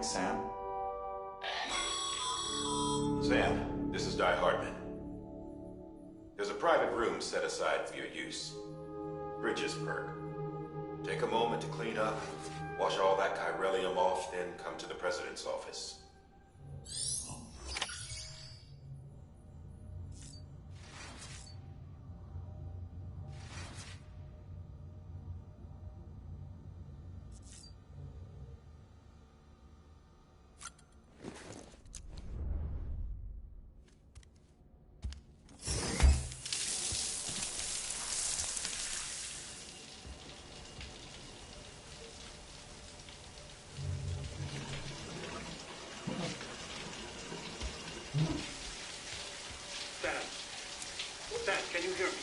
Sam? Sam, this is Di Hartman. There's a private room set aside for your use. Bridges perk. Take a moment to clean up, wash all that chiralium off, then come to the President's office. Sam, can you hear me?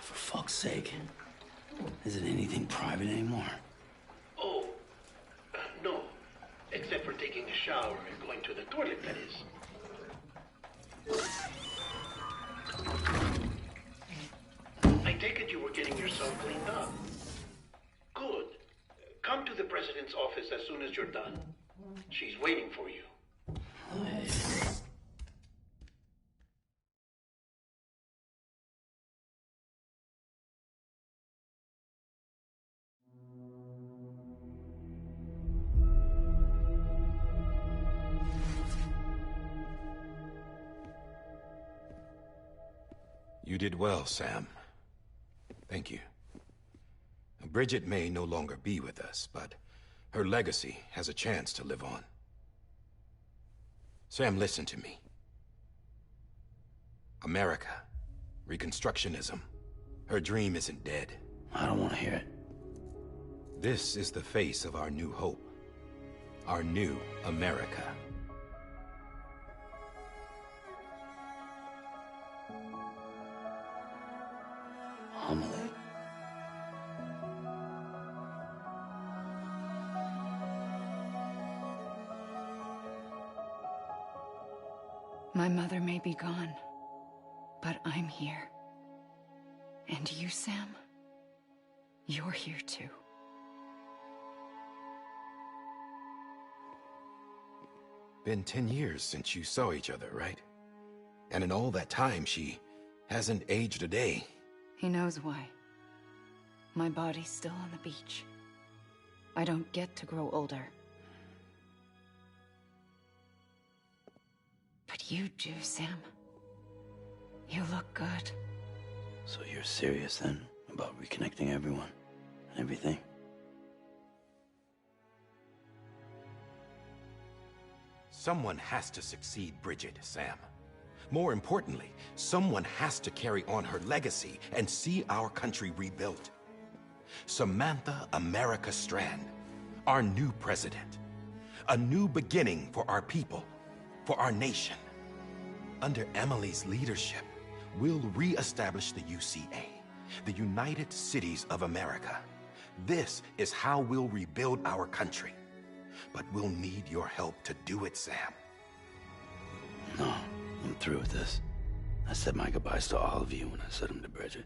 For fuck's sake. Isn't anything private anymore? Oh, no. Except for taking a shower and going to the toilet, that is. I take it you were getting yourself cleaned up. Good. Come to the President's office as soon as you're done. She's waiting for you. You did well, Sam. Thank you. Bridget may no longer be with us, but her legacy has a chance to live on. Sam, listen to me. America, Reconstructionism, her dream isn't dead. I don't want to hear it. This is the face of our new hope. Our new America. Homily. My mother may be gone, but I'm here. And you, Sam, you're here too. Been 10 years since you saw each other, right? And in all that time, she hasn't aged a day. He knows why. My body's still on the beach. I don't get to grow older. But you do, Sam. You look good. So you're serious then about reconnecting everyone and everything? Someone has to succeed Bridget, Sam. More importantly, someone has to carry on her legacy and see our country rebuilt. Samantha America Strand, our new president. A new beginning for our people, for our nation. Under Emily's leadership, we'll re-establish the UCA, the United Cities of America. This is how we'll rebuild our country. But we'll need your help to do it, Sam. No, I'm through with this. I said my goodbyes to all of you when I said them to Bridget.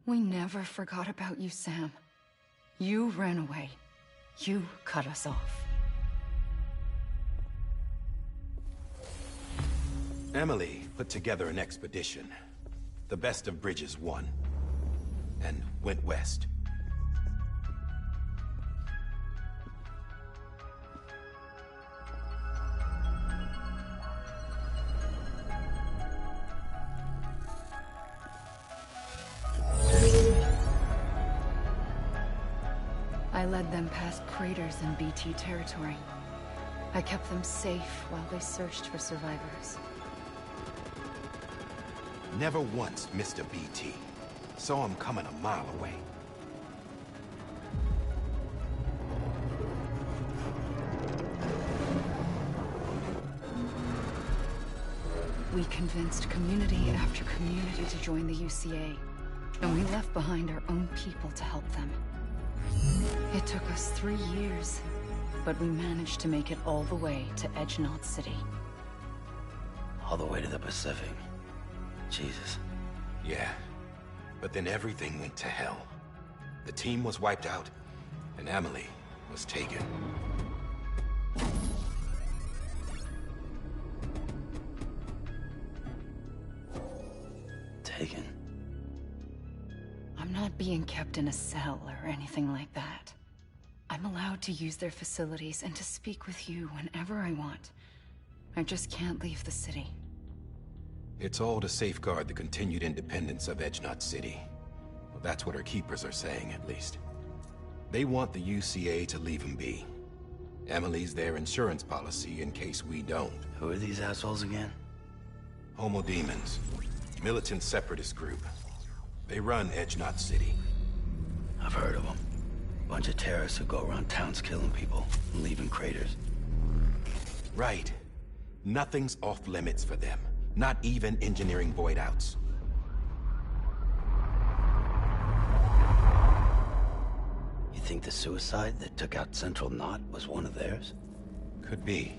We never forgot about you, Sam. You ran away. You cut us off. Emily put together an expedition. The best of Bridges won. And went west. I led them past craters in BT territory. I kept them safe while they searched for survivors. Never once missed a BT. Saw him coming a mile away. We convinced community after community to join the UCA, and we left behind our own people to help them. It took us 3 years, but we managed to make it all the way to Edgenaught City. All the way to the Pacific. Jesus. Yeah, but then everything went to hell. The team was wiped out, and Emily was taken. Taken? I'm not being kept in a cell or anything like that. I'm allowed to use their facilities and to speak with you whenever I want. I just can't leave the city. It's all to safeguard the continued independence of Edgenot City. Well, that's what our keepers are saying, at least. They want the UCA to leave him be. Emily's their insurance policy in case we don't. Who are these assholes again? Homo Demons. Militant separatist group. They run Edgenot City. I've heard of them. Bunch of terrorists who go around towns killing people and leaving craters. Right. Nothing's off limits for them. Not even engineering void outs. You think the suicide that took out Central Knot was one of theirs? Could be.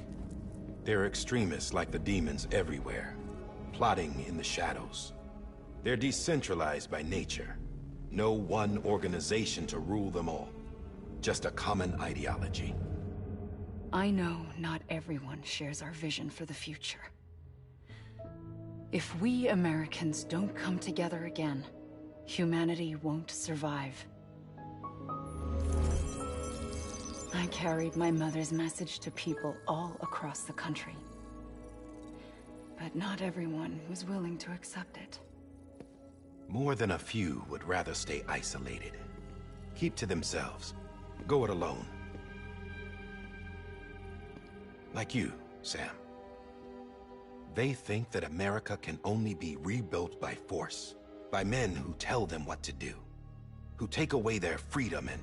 There are extremists like the demons everywhere, plotting in the shadows. They're decentralized by nature. No one organization to rule them all. Just a common ideology. I know not everyone shares our vision for the future. If we Americans don't come together again, humanity won't survive. I carried my mother's message to people all across the country. But not everyone was willing to accept it. More than a few would rather stay isolated. Keep to themselves. Go it alone. Like you, Sam. They think that America can only be rebuilt by force, by men who tell them what to do, who take away their freedom and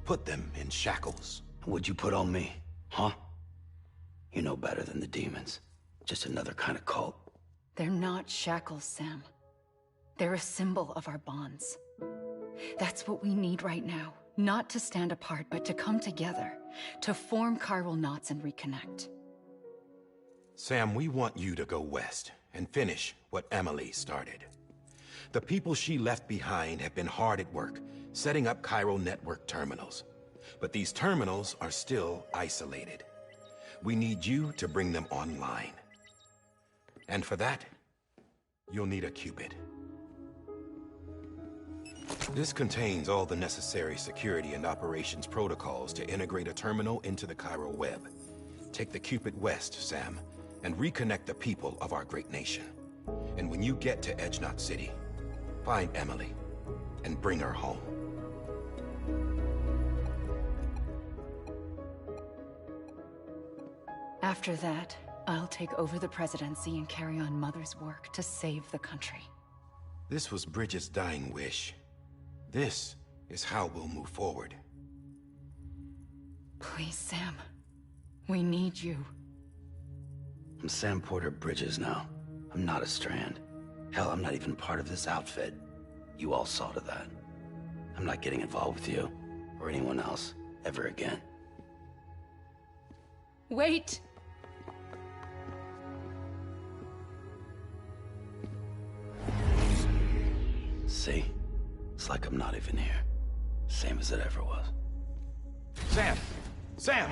put them in shackles. What'd you put on me, huh? You know better than the demons. Just another kind of cult. They're not shackles, Sam. They're a symbol of our bonds. That's what we need right now. Not to stand apart, but to come together, to form chiral knots and reconnect. Sam, we want you to go west and finish what Emily started. The people she left behind have been hard at work, setting up chiral network terminals. But these terminals are still isolated. We need you to bring them online. And for that, you'll need a Cupid. This contains all the necessary security and operations protocols to integrate a terminal into the chiral web. Take the Cupid west, Sam, and reconnect the people of our great nation. And when you get to Edgenot City, find Emily and bring her home. After that, I'll take over the presidency and carry on Mother's work to save the country. This was Bridget's dying wish. This is how we'll move forward. Please, Sam. We need you. I'm Sam Porter Bridges now. I'm not a Strand. Hell, I'm not even part of this outfit. You all saw to that. I'm not getting involved with you, or anyone else, ever again. Wait! See? It's like I'm not even here. Same as it ever was. Sam! Sam!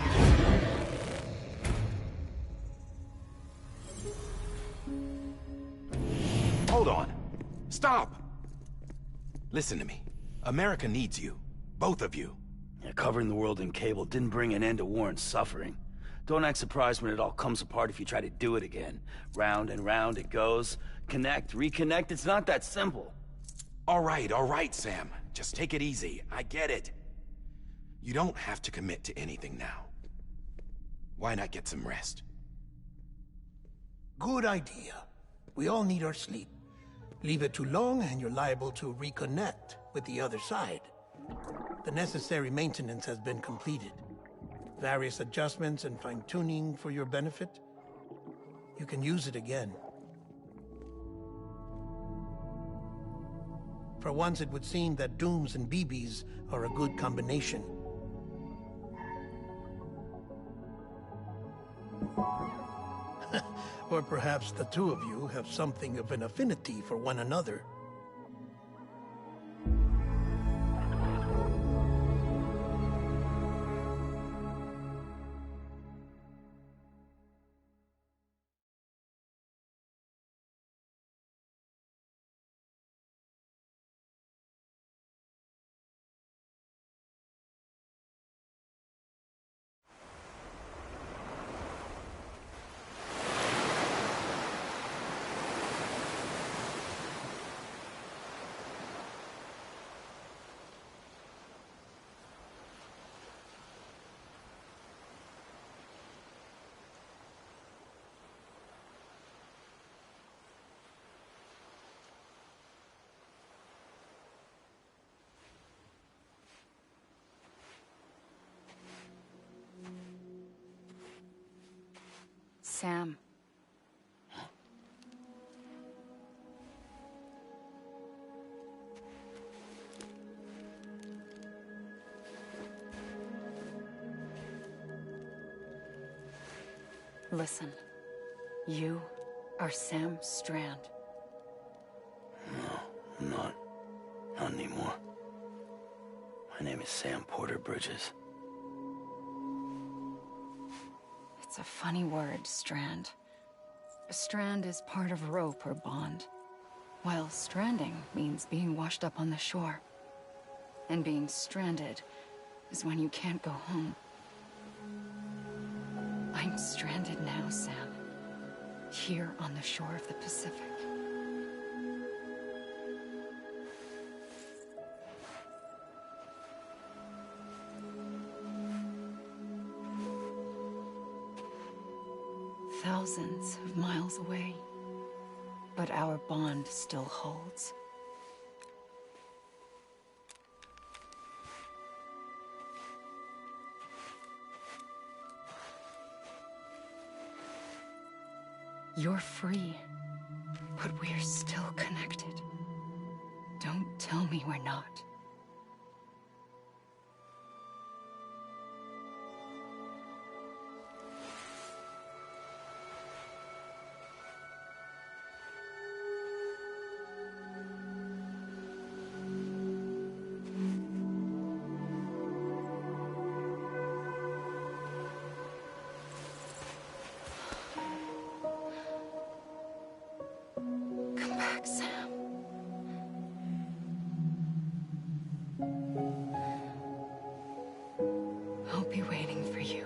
Hold on. Stop! Listen to me. America needs you. Both of you. Yeah, covering the world in cable didn't bring an end to war and suffering. Don't act surprised when it all comes apart if you try to do it again. Round and round it goes. Connect, reconnect, it's not that simple. All right, Sam. Just take it easy. I get it. You don't have to commit to anything now. Why not get some rest? Good idea. We all need our sleep. Leave it too long and you're liable to reconnect with the other side. The necessary maintenance has been completed. Various adjustments and fine-tuning for your benefit. You can use it again. For once, it would seem that Dooms and BBs are a good combination. Or perhaps the two of you have something of an affinity for one another. Sam. Listen, you are Sam Strand. No, I'm not. Not anymore. My name is Sam Porter Bridges. It's a funny word, Strand. A strand is part of rope or bond, while stranding means being washed up on the shore. And being stranded is when you can't go home. I'm stranded now, Sam. Here on the shore of the Pacific. Thousands of miles away. But our bond still holds. You're free, but we're still connected. Don't tell me we're not. Come back, Sam. I'll be waiting for you.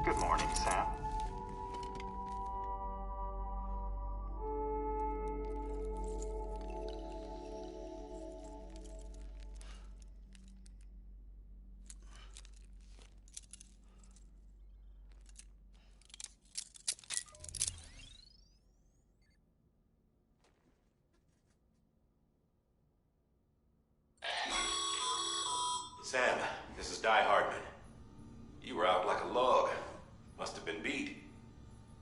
Good morning, Sam. Sam, this is Di Hardman. You were out like a log. Must have been beat.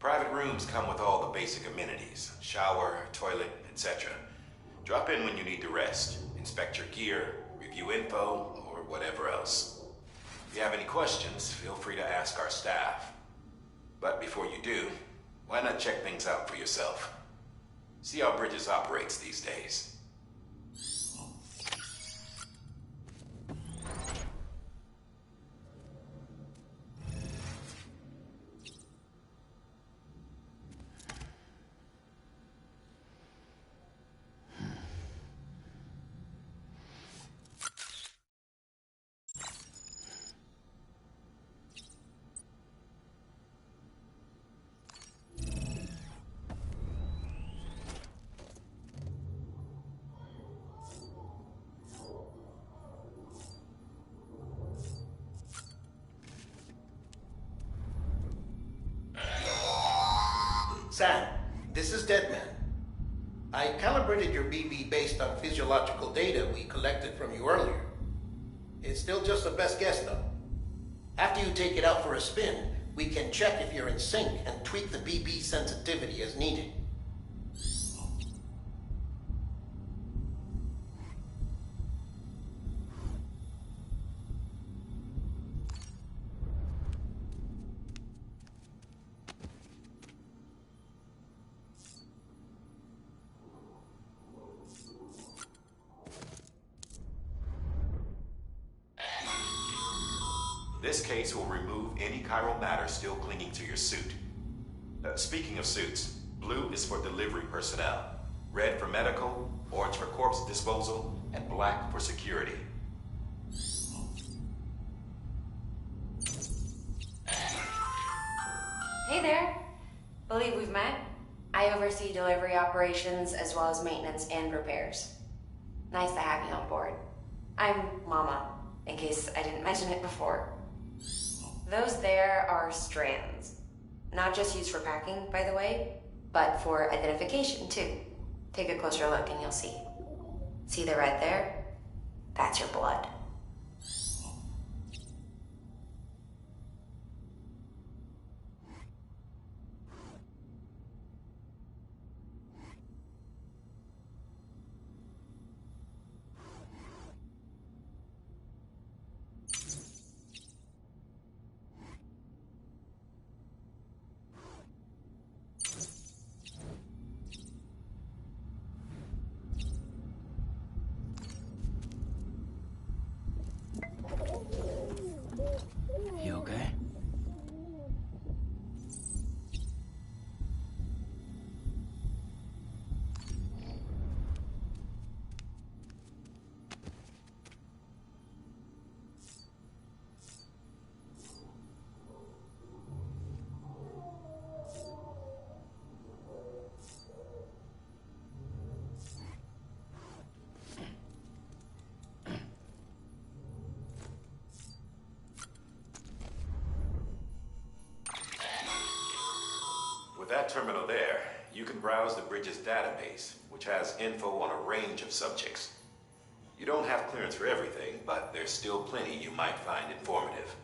Private rooms come with all the basic amenities. Shower, toilet, etc. Drop in when you need to rest. Inspect your gear, review info, or whatever else. If you have any questions, feel free to ask our staff. But before you do, why not check things out for yourself? See how Bridges operates these days. Sam, this is Deadman. I calibrated your BB based on physiological data we collected from you earlier. It's still just a best guess, though. After you take it out for a spin, we can check if you're in sync and tweak the BB sensitivity as needed. This case will remove any chiral matter still clinging to your suit. Speaking of suits, blue is for delivery personnel, red for medical, orange for corpse disposal, and black for security. Hey there. Believe we've met. I oversee delivery operations as well as maintenance and repairs. Nice to have you on board. I'm Mama, in case I didn't mention it before. Those there are strands. Not just used for packing, by the way, but for identification too. Take a closer look and you'll see. See the red there? That's your blood. You okay? With that terminal there, you can browse the bridge's database, which has info on a range of subjects. You don't have clearance for everything, but there's still plenty you might find informative.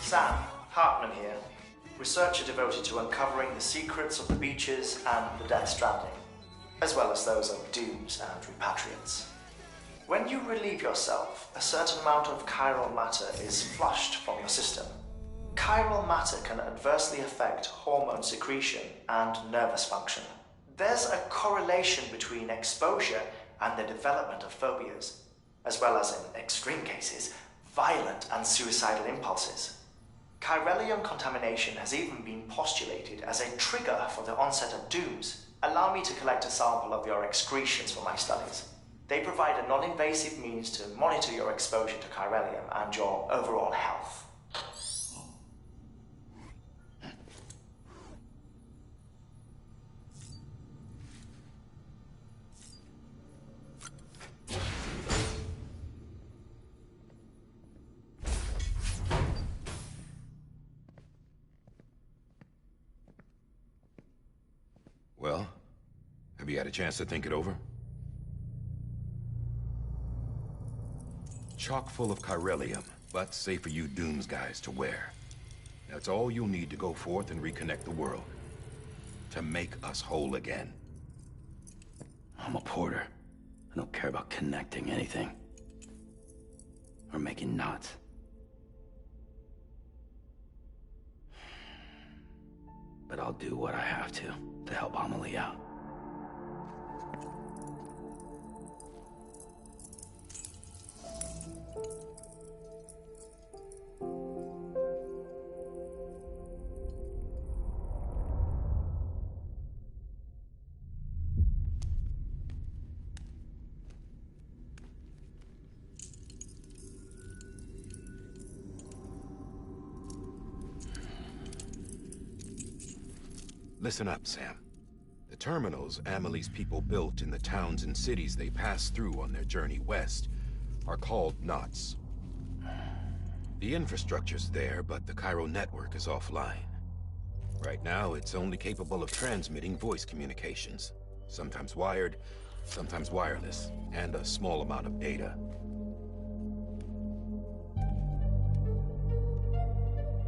Sam, Hartman here. Research are devoted to uncovering the secrets of the beaches and the Death Stranding, as well as those of dooms and repatriates. When you relieve yourself, a certain amount of chiral matter is flushed from your system. Chiral matter can adversely affect hormone secretion and nervous function. There's a correlation between exposure and the development of phobias, as well as, in extreme cases, violent and suicidal impulses. Chiralium contamination has even been postulated as a trigger for the onset of dooms. Allow me to collect a sample of your excretions for my studies. They provide a non-invasive means to monitor your exposure to chiralium and your overall health. Well, have you had a chance to think it over? Chock full of chiralium, but safe for you Dooms guys to wear. That's all you'll need to go forth and reconnect the world. To make us whole again. I'm a porter. I don't care about connecting anything. Or making knots. But I'll do what I have to help Amelie out. Listen up, Sam. The terminals Amelie's people built in the towns and cities they passed through on their journey west are called knots. The infrastructure's there, but the Cairo network is offline. Right now, it's only capable of transmitting voice communications. Sometimes wired, sometimes wireless, and a small amount of data.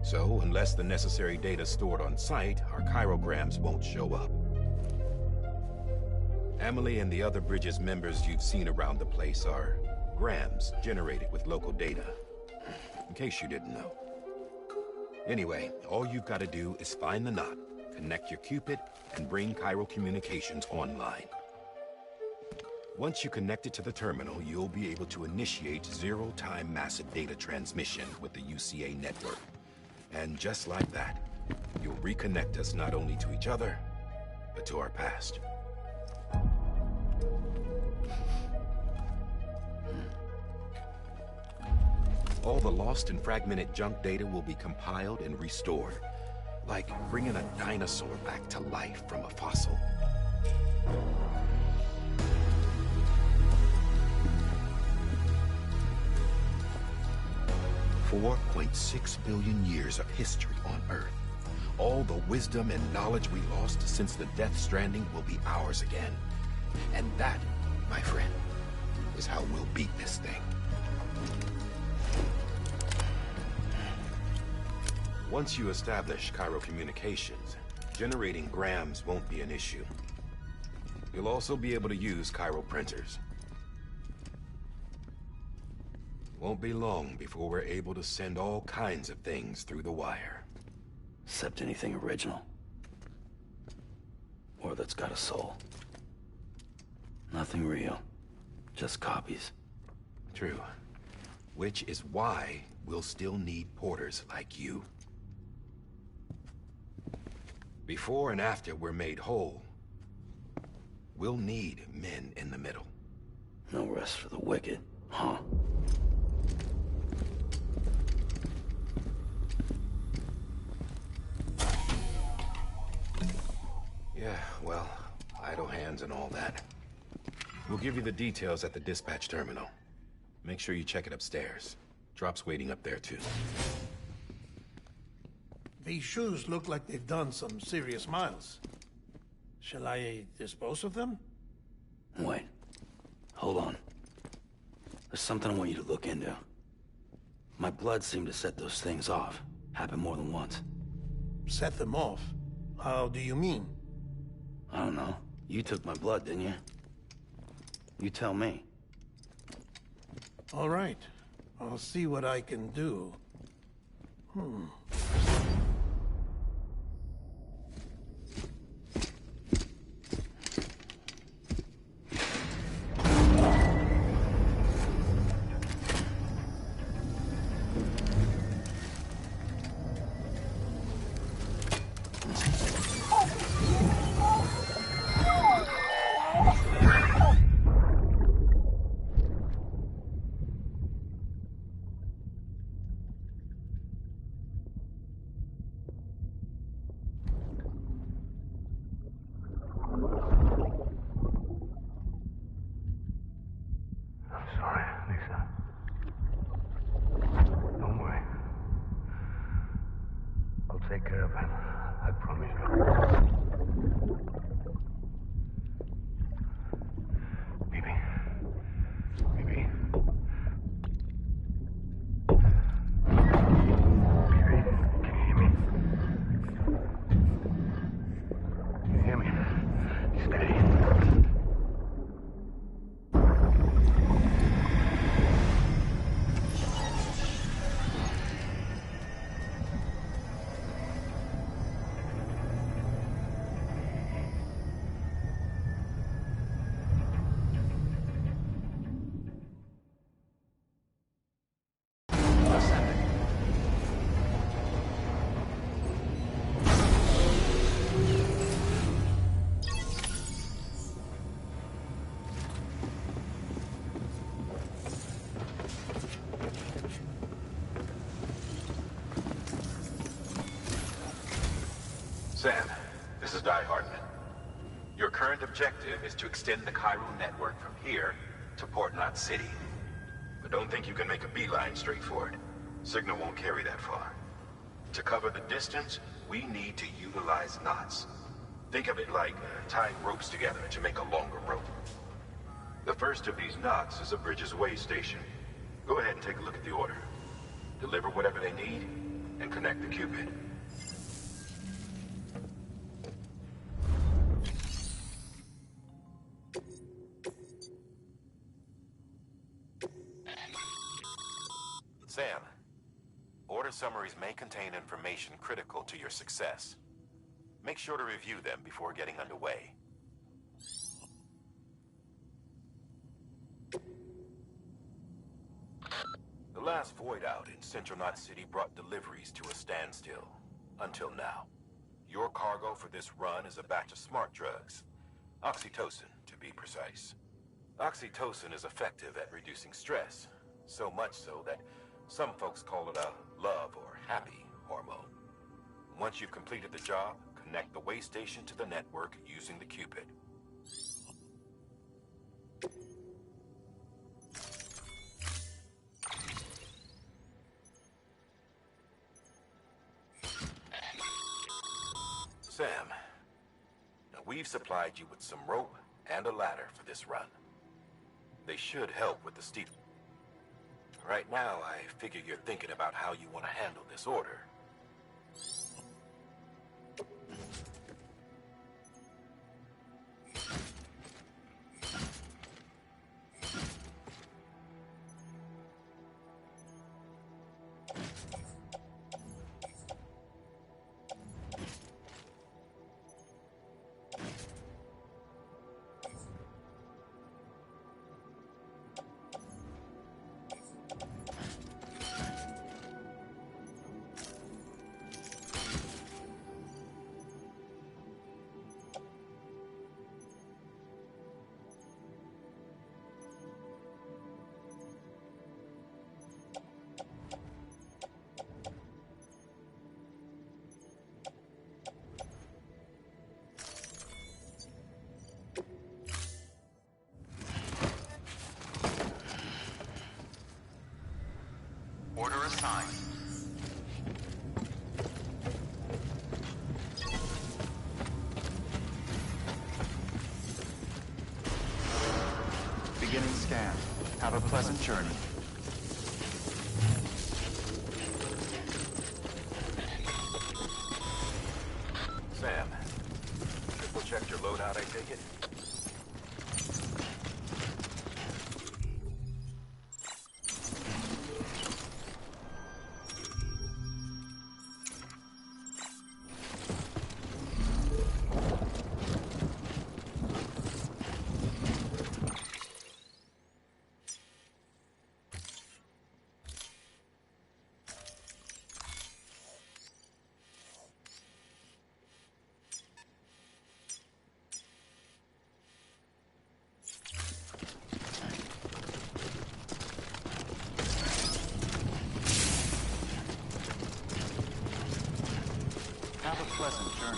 So, unless the necessary data's stored on site, our chirograms won't show up. Amelie and the other Bridges members you've seen around the place are grams generated with local data. In case you didn't know. Anyway, all you've got to do is find the knot, connect your Cupid, and bring Cairo communications online. Once you connect it to the terminal, you'll be able to initiate zero-time massive data transmission with the UCA network. And just like that, you'll reconnect us not only to each other, but to our past. All the lost and fragmented junk data will be compiled and restored, like bringing a dinosaur back to life from a fossil. 4.6 billion years of history on Earth. All the wisdom and knowledge we lost since the Death Stranding will be ours again. And that, my friend, is how we'll beat this thing. Once you establish Cairo communications, generating grams won't be an issue. You'll also be able to use Cairo printers. Won't be long before we're able to send all kinds of things through the wire. Except anything original. Or that's got a soul. Nothing real. Just copies. True. Which is why we'll still need porters like you. Before and after we're made whole, we'll need men in the middle. No rest for the wicked, huh? Yeah, well, idle hands and all that. We'll give you the details at the dispatch terminal. Make sure you check it upstairs. Drop's waiting up there, too. These shoes look like they've done some serious miles. Shall I dispose of them? Wait. Hold on. There's something I want you to look into. My blood seemed to set those things off. Happened more than once. set them off. How do you mean? I don't know. You took my blood, didn't you? You tell me. All right. I'll see what I can do. Sorry, Lisa. Don't worry. I'll take care of it. I promise you. Baby. Baby. Baby, can you hear me? Can you hear me? Steady. Sam, this is Di Hartman. Your current objective is to extend the Cairo network from here to Port Knot City. But don't think you can make a beeline straight for it. Signal won't carry that far. To cover the distance, we need to utilize knots. Think of it like tying ropes together to make a longer rope. The first of these knots is a Bridges way station. Go ahead and take a look at the order. Deliver whatever they need, and connect the Cupid. Sam, order summaries may contain information critical to your success. Make sure to review them before getting underway. The last void out in Central Knot City brought deliveries to a standstill. Until now. Your cargo for this run is a batch of smart drugs. Oxytocin, to be precise. Oxytocin is effective at reducing stress. So much so that some folks call it a love or happy hormone. Once you've completed the job, connect the way station to the network using the Cupid. Sam, now we've supplied you with some rope and a ladder for this run. They should help with the steep. Right now, I figure you're thinking about how you want to handle this order. Order assigned. Beginning scan. Have a pleasant journey. it. Have a pleasant journey.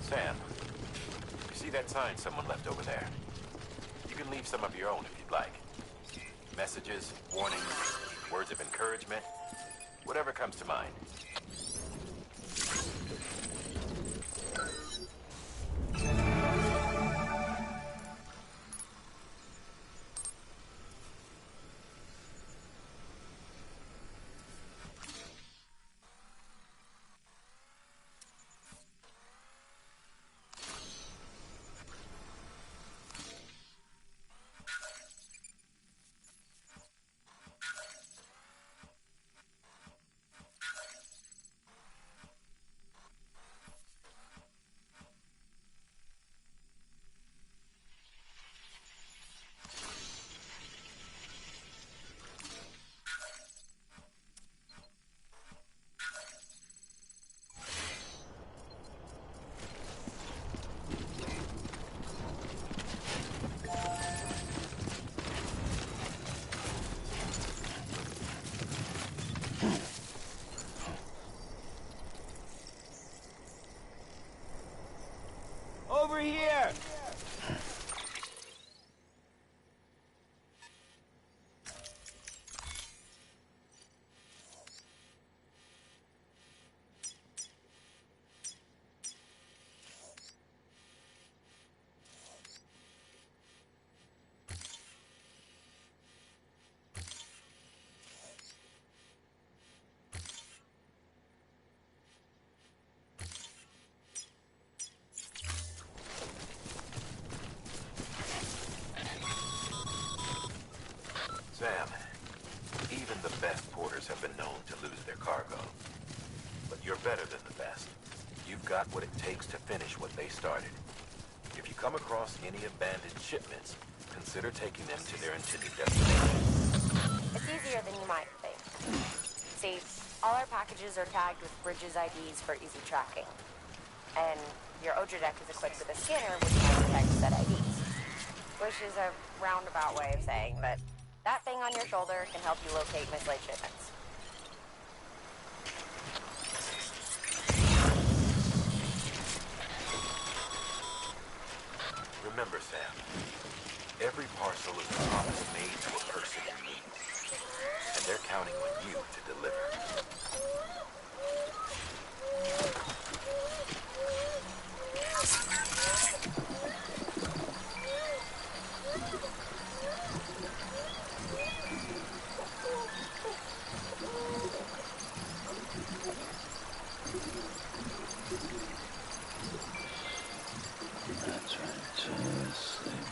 Sam, you see that sign someone left over there? You can leave some of your own if you'd like. Messages, warnings, words of encouragement, whatever comes to mind. Over here! Sam, even the best porters have been known to lose their cargo. But you're better than the best. You've got what it takes to finish what they started. If you come across any abandoned shipments, consider taking them to their intended destination. It's easier than you might think. See, all our packages are tagged with Bridges IDs for easy tracking. And your Odra deck is equipped with a scanner which can detect said IDs. Which is a roundabout way of saying that that thing on your shoulder can help you locate mislaid shipments. Remember, Sam, every parcel is a promise made to a person in need. And they're counting on you to deliver. That's right. Just sleep.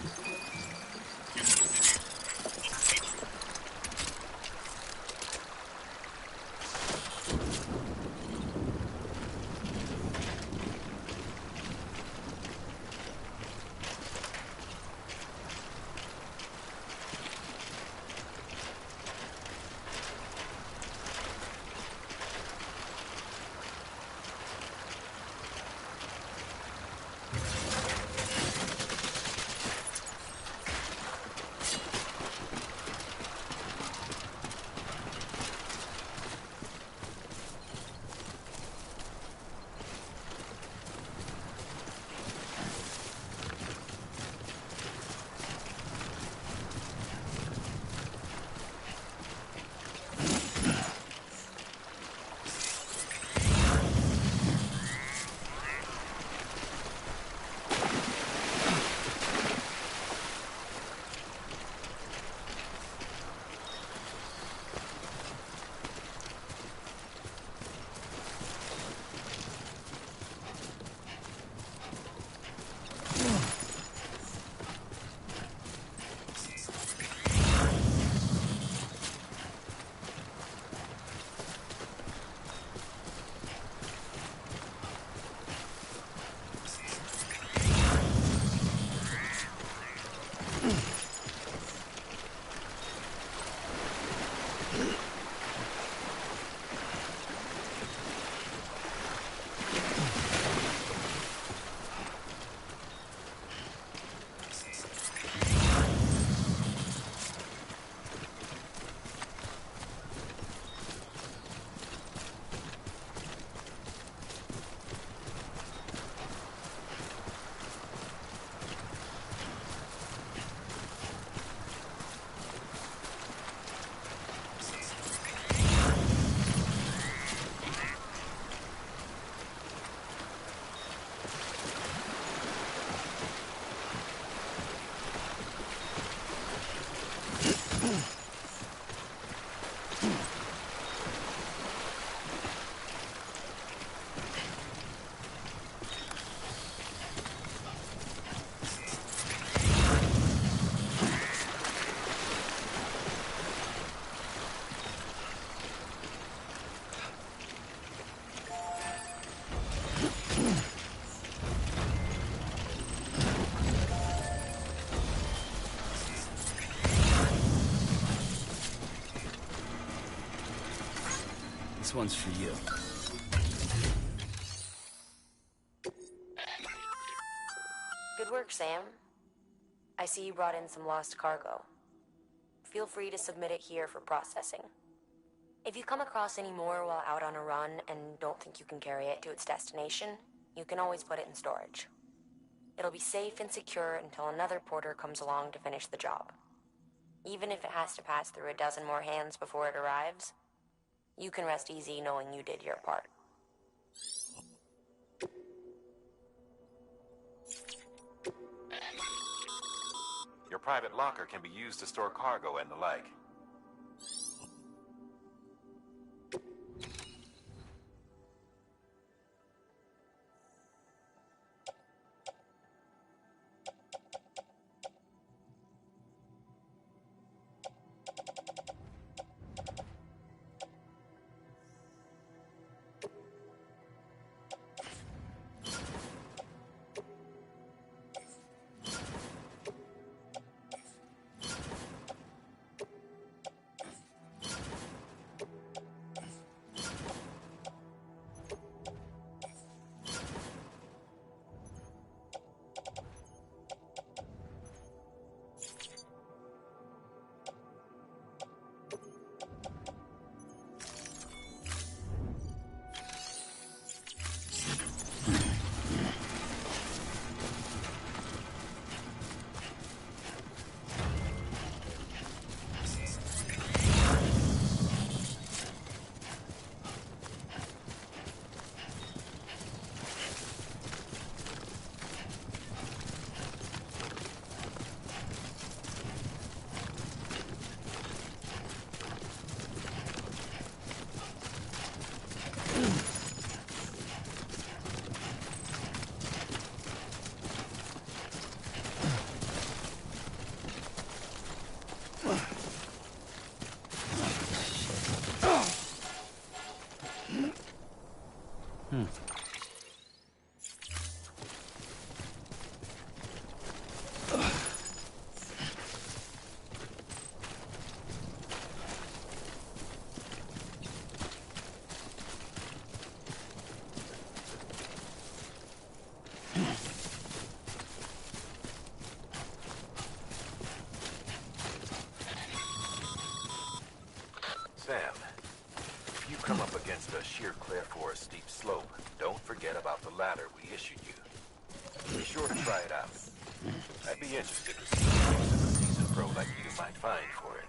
This one's for you. Good work, Sam. I see you brought in some lost cargo. Feel free to submit it here for processing. If you come across any more while out on a run and don't think you can carry it to its destination, you can always put it in storage. It'll be safe and secure until another porter comes along to finish the job. Even if it has to pass through a dozen more hands before it arrives, you can rest easy knowing you did your part. Your private locker can be used to store cargo and the like. Sam, if you come up against a sheer cliff or a steep slope, don't forget about the ladder we issued you. Be sure to try it out. I'd be interested to see what use a seasoned pro like you might find for it.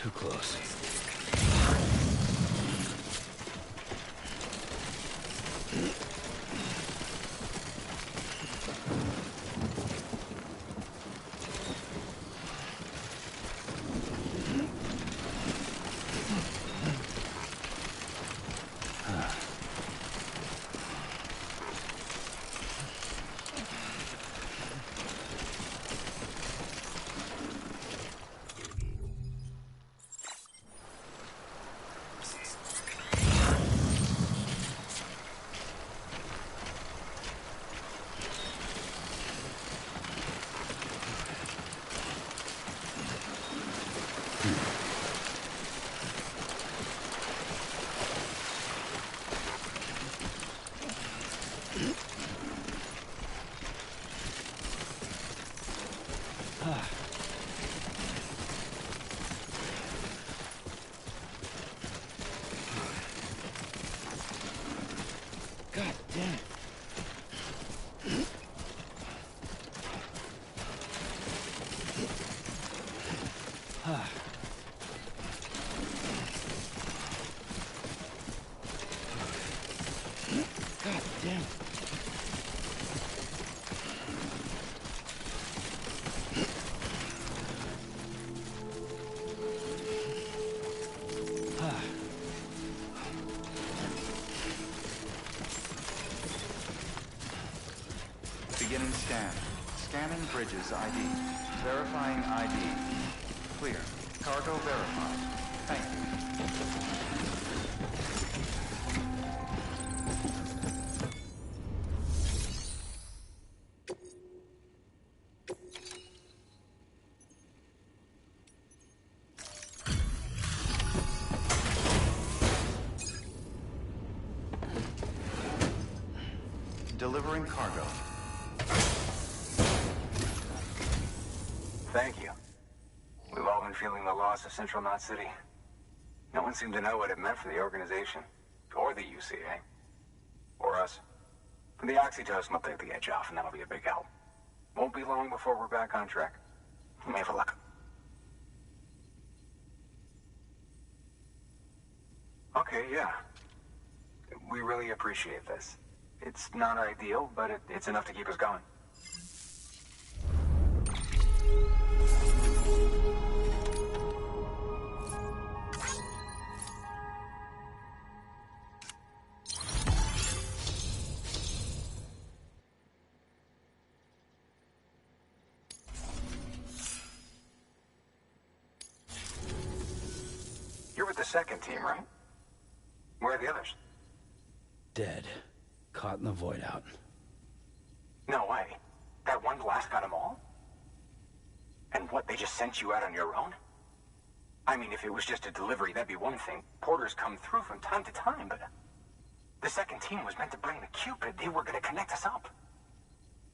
Too close. God damn it. God damn it. Beginning scan. Scanning bridges ID. Verifying ID. Clear. Cargo verified. Thank you. Delivering cargo. Thank you. We've all been feeling the loss of Central Knot City. No one seemed to know what it meant for the organization, or the UCA, or us. The oxytocin will take the edge off, and that'll be a big help. Won't be long before we're back on track. You may have a look. Okay, yeah. We really appreciate this. It's not ideal, but it's enough to keep us going. You're with the second team, right? Where are the others? Dead. Caught in the void out. No way. That one blast got them all? And what, they just sent you out on your own? I mean, if it was just a delivery, that'd be one thing. Porters come through from time to time, but... The second team was meant to bring the Cupid. They were gonna connect us up.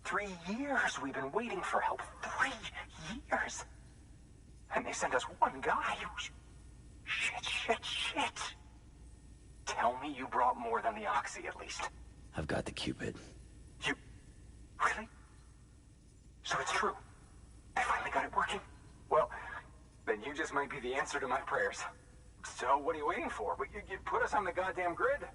3 years we've been waiting for help. 3 years! And they sent us one guy. Shit. Tell me you brought more than the Oxy, at least. I've got the Cupid. You... Really? So it's true. I finally got it working. Well, then you just might be the answer to my prayers. So what are you waiting for? You put us on the goddamn grid.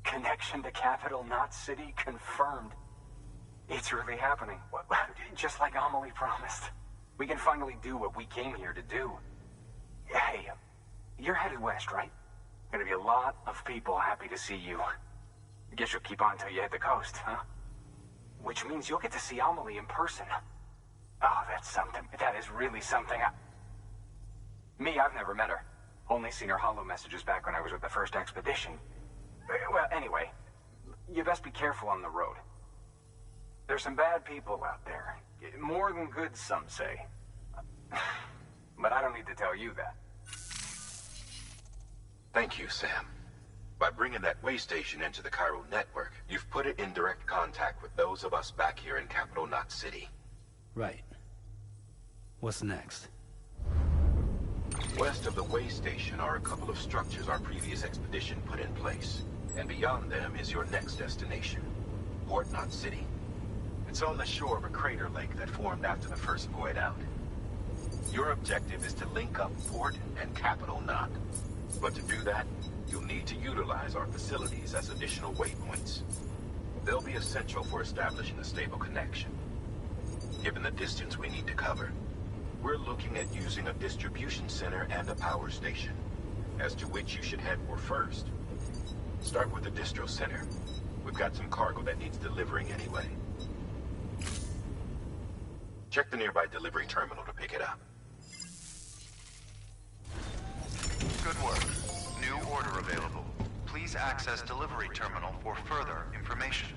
Connection to Capital Knot City confirmed. It's really happening. Just like Amelie promised. We can finally do what we came here to do. Hey, you're headed west, right? Gonna be a lot of people happy to see you. I guess you'll keep on till you hit the coast, huh? Which means you'll get to see Amelie in person. Oh, that's something. That is really something. Me, I've never met her. Only seen her holo messages back when I was with the first expedition. Well, anyway, you best be careful on the road. There's some bad people out there. More than good, some say. But I don't need to tell you that. Thank you, Sam. By bringing that way station into the Cairo network, you've put it in direct contact with those of us back here in Capital Knot City. Right. What's next? West of the way station are a couple of structures our previous expedition put in place. And beyond them is your next destination, Port Knot City. It's on the shore of a crater lake that formed after the first void out. Your objective is to link up Port and Capital Knot. But to do that, you'll need to utilize our facilities as additional waypoints. They'll be essential for establishing a stable connection. Given the distance we need to cover, we're looking at using a distribution center and a power station, as to which you should head for first. Start with the distro center. We've got some cargo that needs delivering anyway. Check the nearby delivery terminal to pick it up. Good work. New order available. Please access delivery terminal for further information.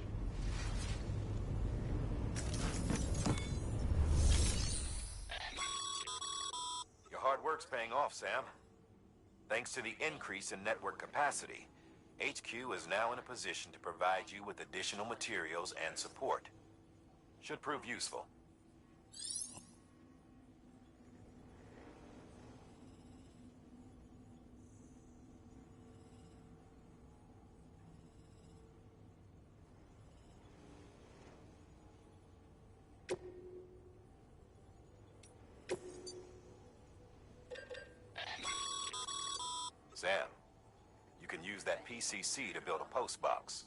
Your hard work's paying off, Sam. Thanks to the increase in network capacity, HQ is now in a position to provide you with additional materials and support. Should prove useful. Sam, you can use that PCC to build a post box.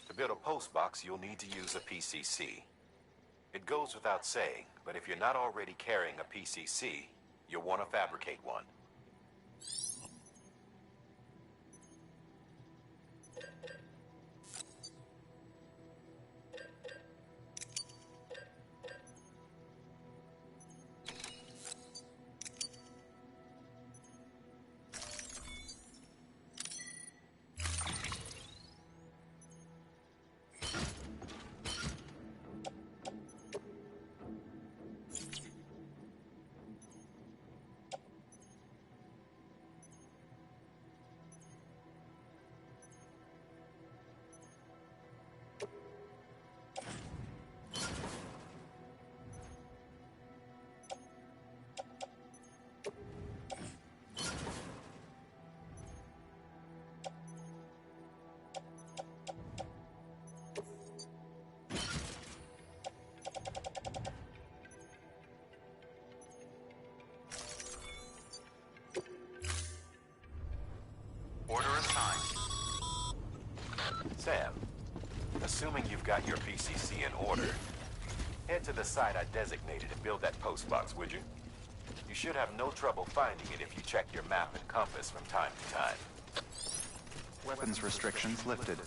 To build a post box, you'll need to use a PCC. It goes without saying, but if you're not already carrying a PCC, you'll want to fabricate one. Order assigned. Sam, assuming you've got your PCC in order, head to the site I designated to build that post box, would you? You should have no trouble finding it if you check your map and compass from time to time. Weapons restrictions lifted.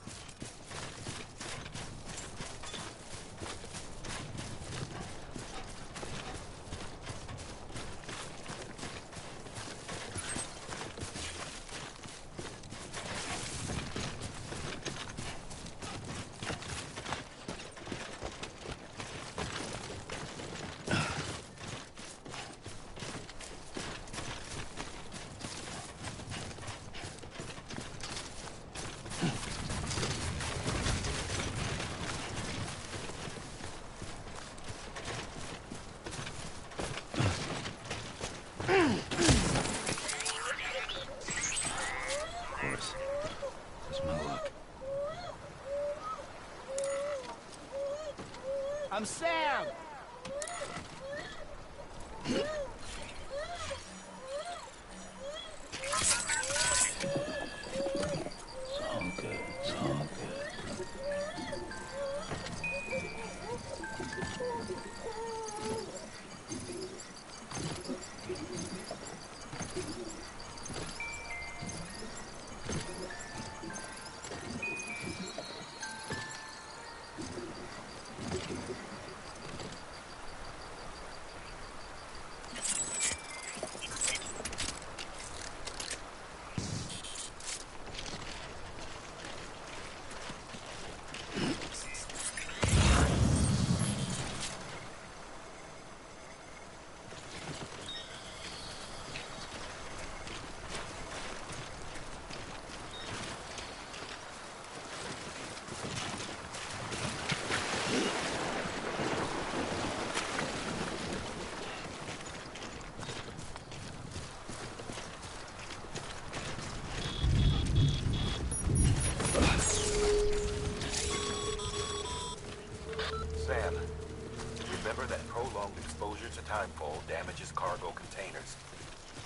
containers.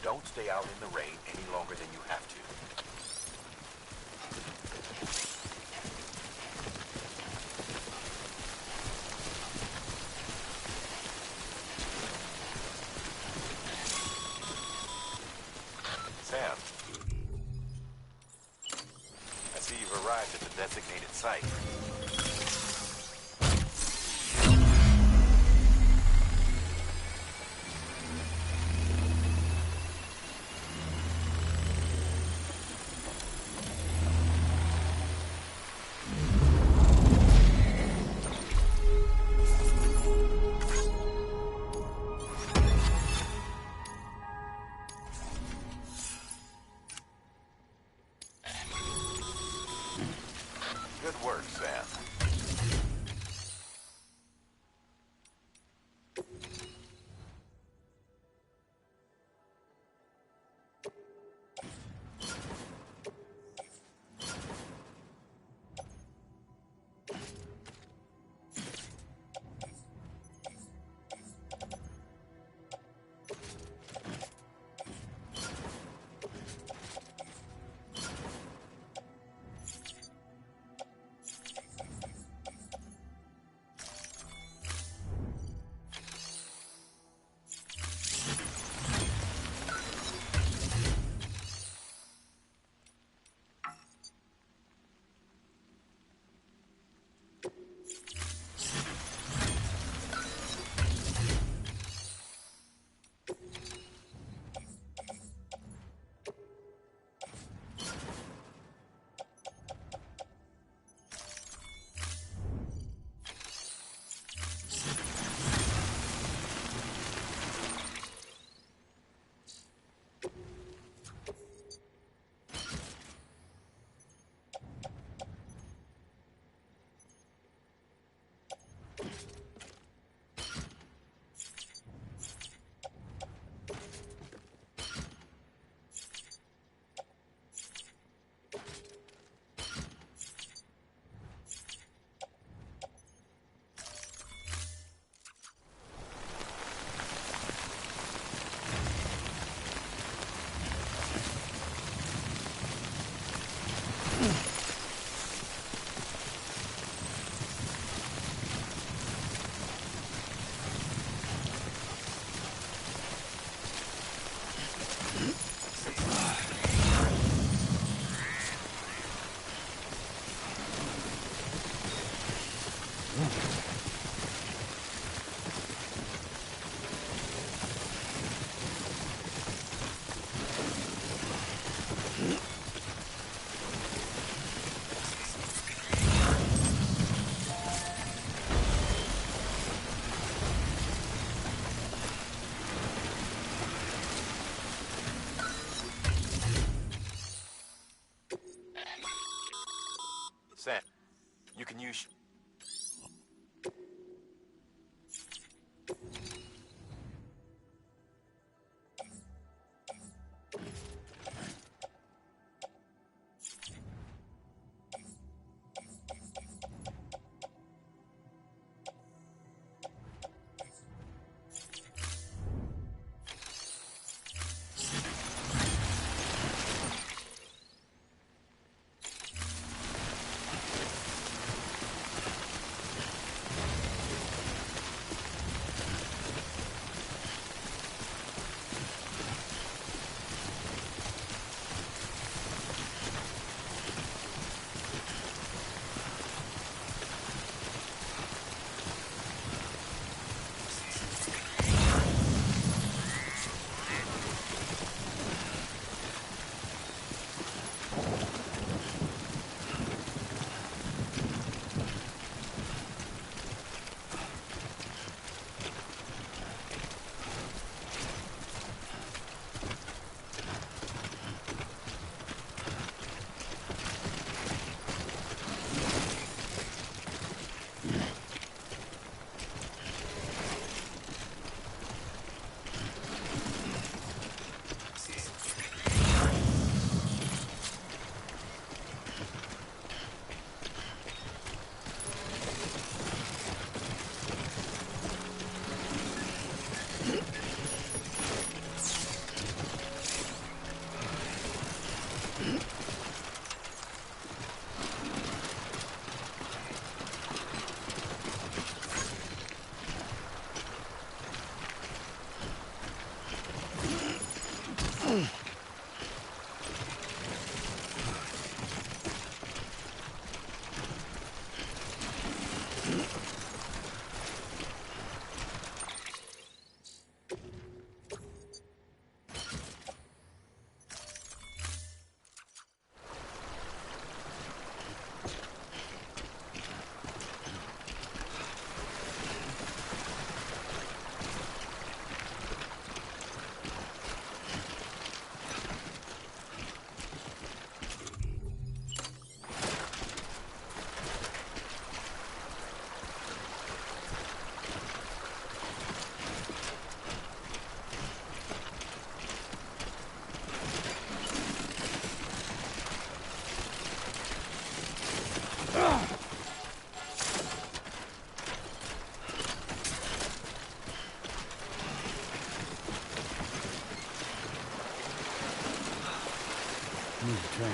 Don't stay out in the rain any longer than you have to. Sam, I see you've arrived at the designated site. Good work, Sam. Move the train.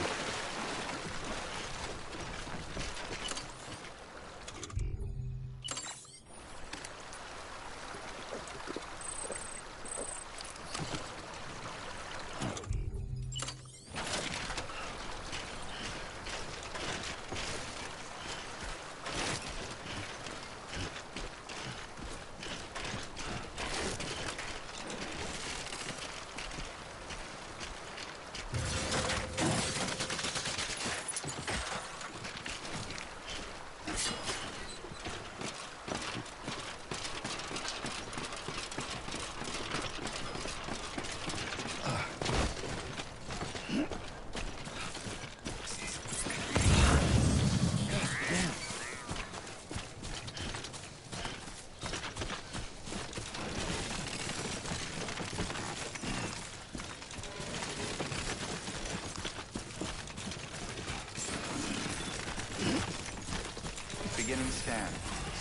Beginning scan.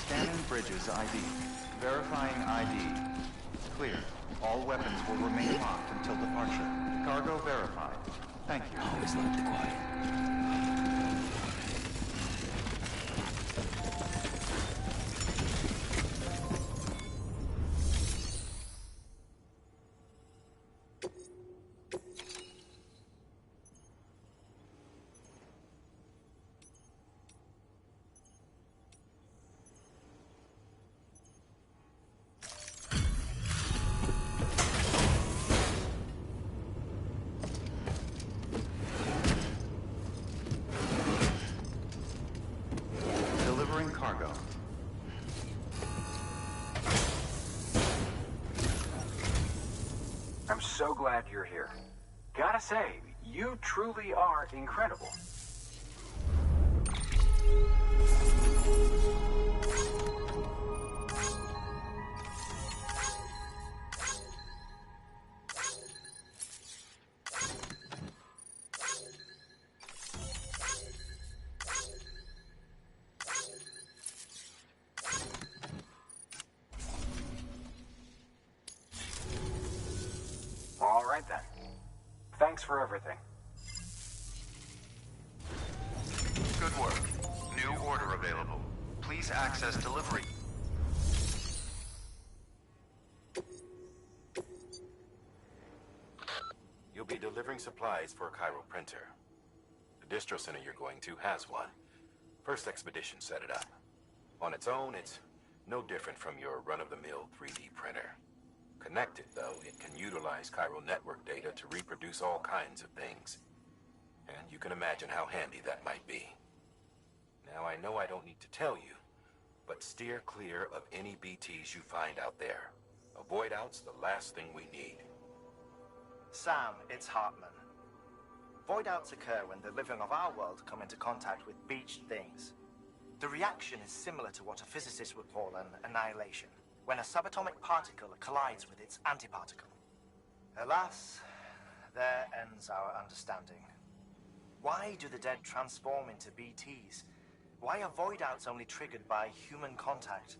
Scanning Bridges ID. Verifying ID. Clear. All weapons will remain locked until departure. Cargo verified. Thank you. Always like the quiet. Delivering cargo. I'm so glad you're here. Gotta say, you truly are incredible. All right then. Thanks for everything. Good work. New order available. Please access delivery. You'll be delivering supplies for a Cairo printer. The distro center you're going to has one. First expedition set it up. On its own, it's no different from your run-of-the-mill 3D printer. Connected, though, it can utilize Cairo network data to reproduce all kinds of things. And you can imagine how handy that might be. Now, I know I don't need to tell you, but steer clear of any BTs you find out there. Avoid out's the last thing we need. Sam, it's Hartman. Void outs occur when the living of our world come into contact with beached things. The reaction is similar to what a physicist would call an annihilation, when a subatomic particle collides with its antiparticle. Alas, there ends our understanding. Why do the dead transform into BTs? Why are void outs only triggered by human contact?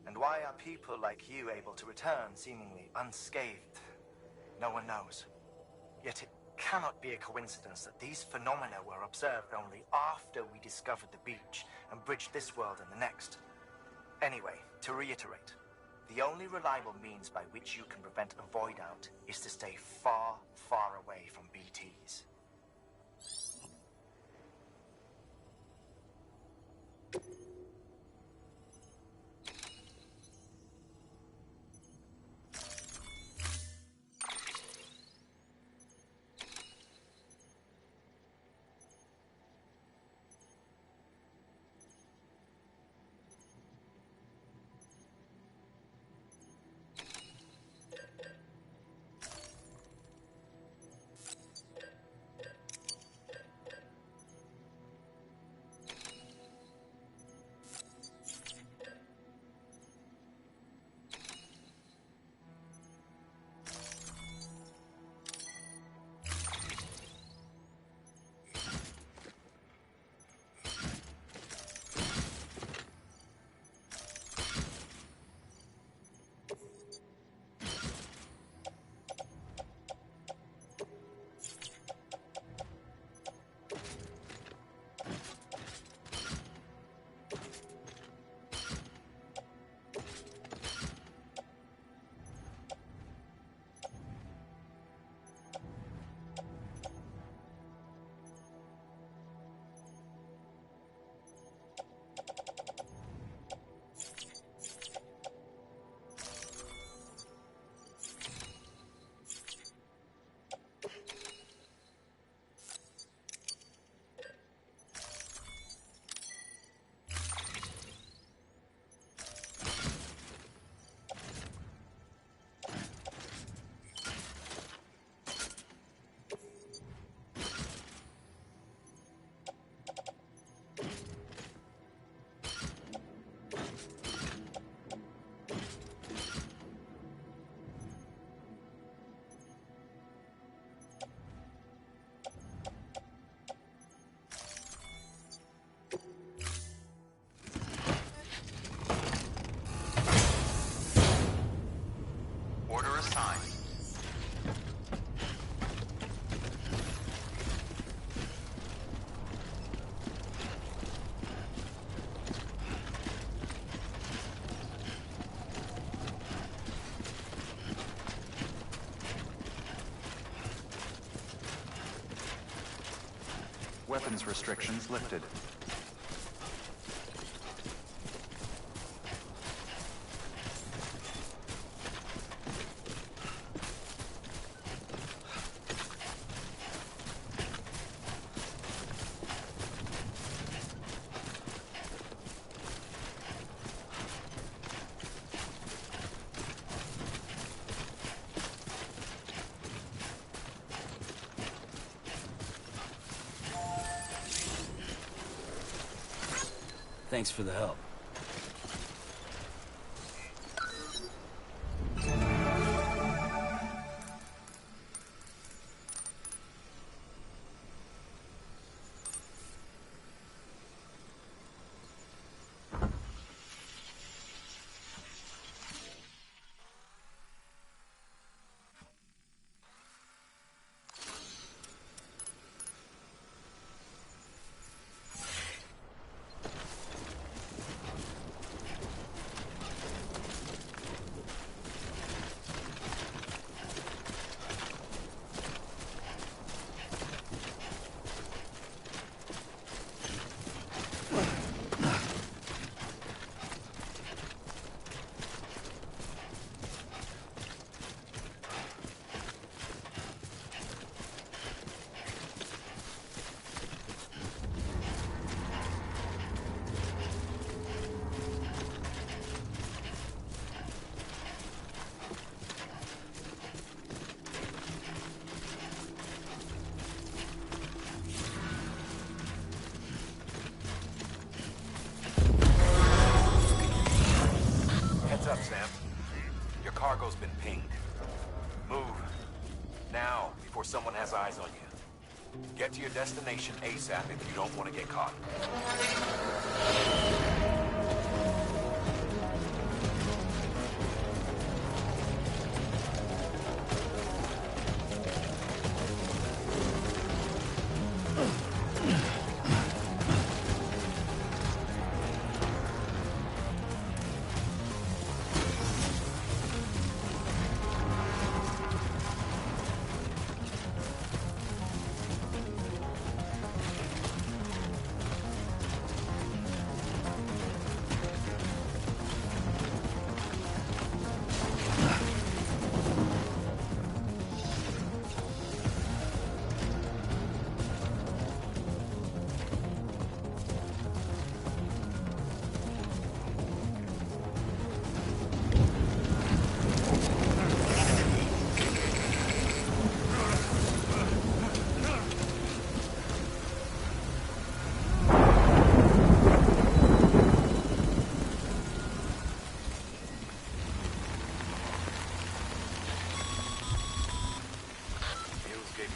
And why are people like you able to return seemingly unscathed? No one knows. Yet it cannot be a coincidence that these phenomena were observed only after we discovered the beach and bridged this world and the next. Anyway, to reiterate, the only reliable means by which you can prevent a void out is to stay far, far away from BTs. Weapons restrictions lifted. Thanks for the help. Heads up, Sam. Your cargo's been pinged. Move. Now, before someone has eyes on you. Get to your destination ASAP if you don't want to get caught.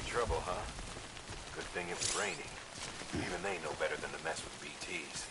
Trouble, huh? Good thing it was raining. Even they know better than to mess with BTs.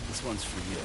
This one's for you.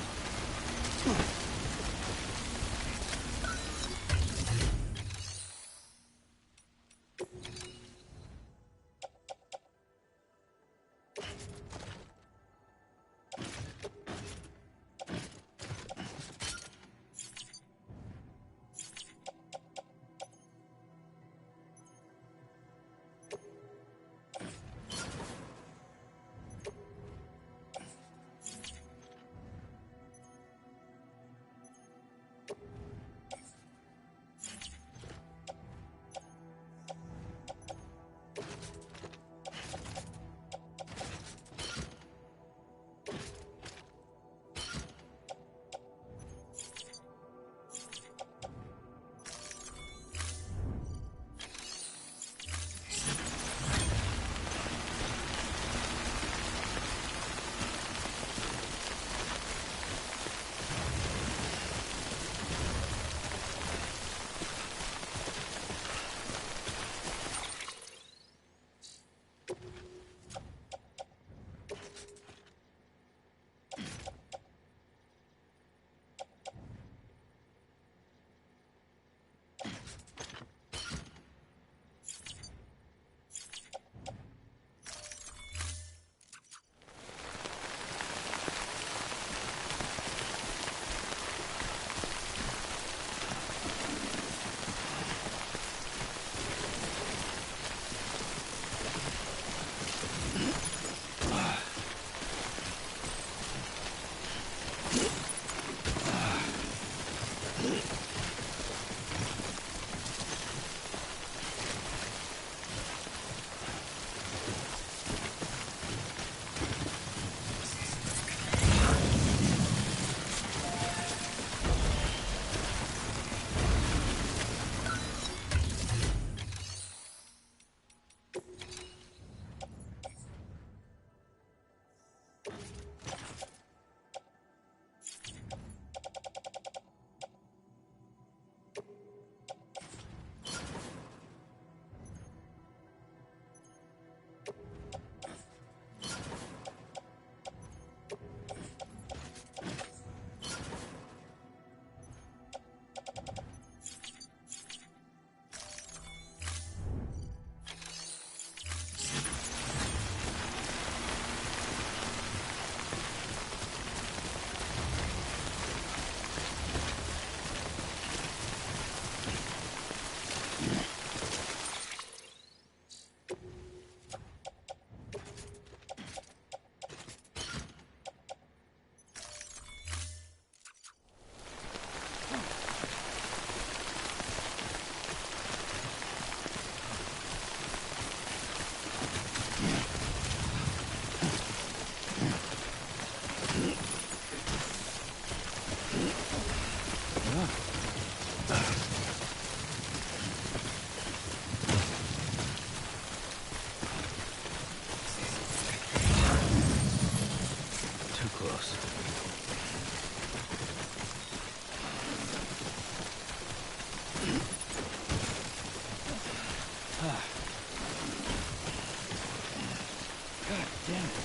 close. God damn it.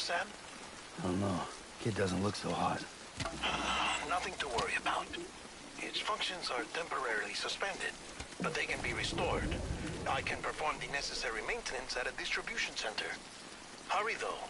Sam? I don't know. Kid doesn't look so hot. Nothing to worry about. Its functions are temporarily suspended, but they can be restored. I can perform the necessary maintenance at a distribution center. Hurry, though.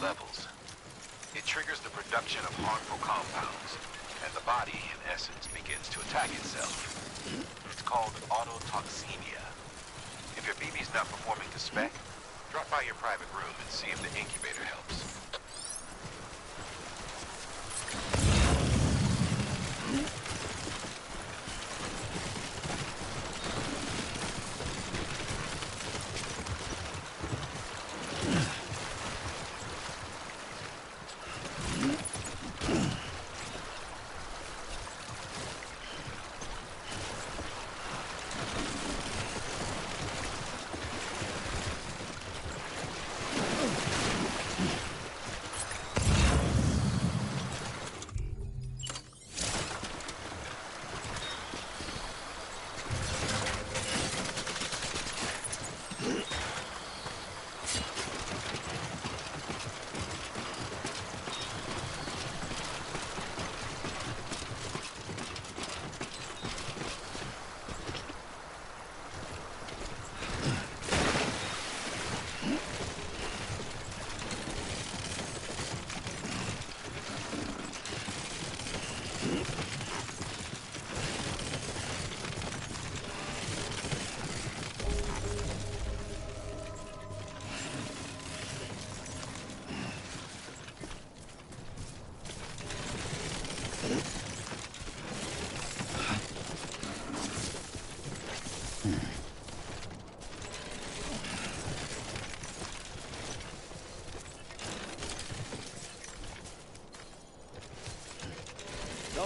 levels. It triggers the production of harmful compounds, and the body, in essence, begins to attack itself. It's called autotoxemia. If your BB's not performing to spec, drop by your private room and see if the incubator helps.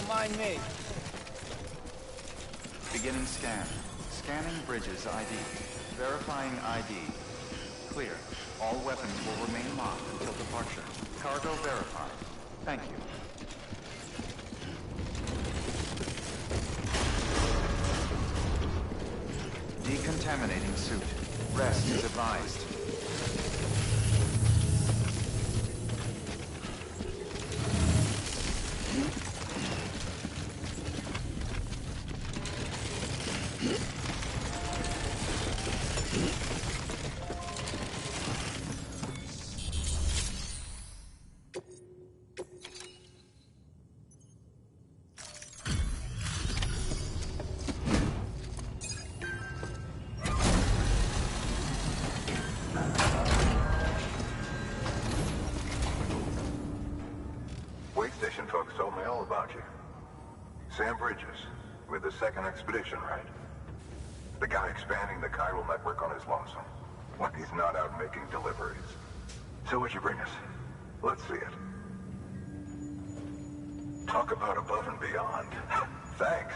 Don't mind me. Beginning scan. Scanning bridges ID. Verifying ID. Clear. All weapons will remain locked until departure. Cargo verified. Thank you. Decontaminating suit. Rest is advised. Wait station folks told me all about you. Sam Bridges, with the second expedition, right? The guy expanding the chiral network on his lonesome, when he's not out making deliveries. So what'd you bring us? Let's see it. Talk about above and beyond. Thanks.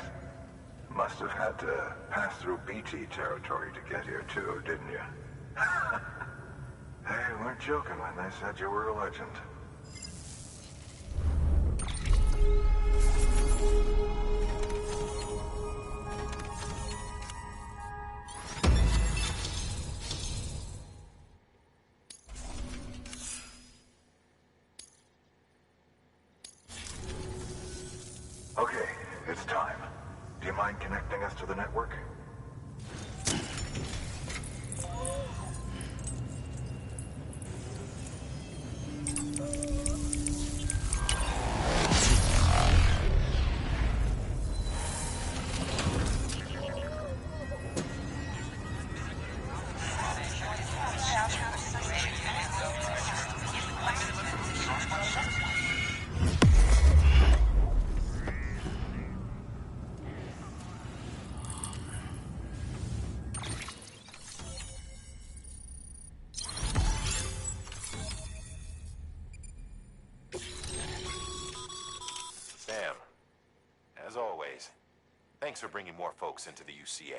Must have had to pass through BT territory to get here too, didn't you? They weren't joking when they said you were a legend. Okay, it's time. Do you mind connecting us to the network? Sam, as always, thanks for bringing more folks into the UCA.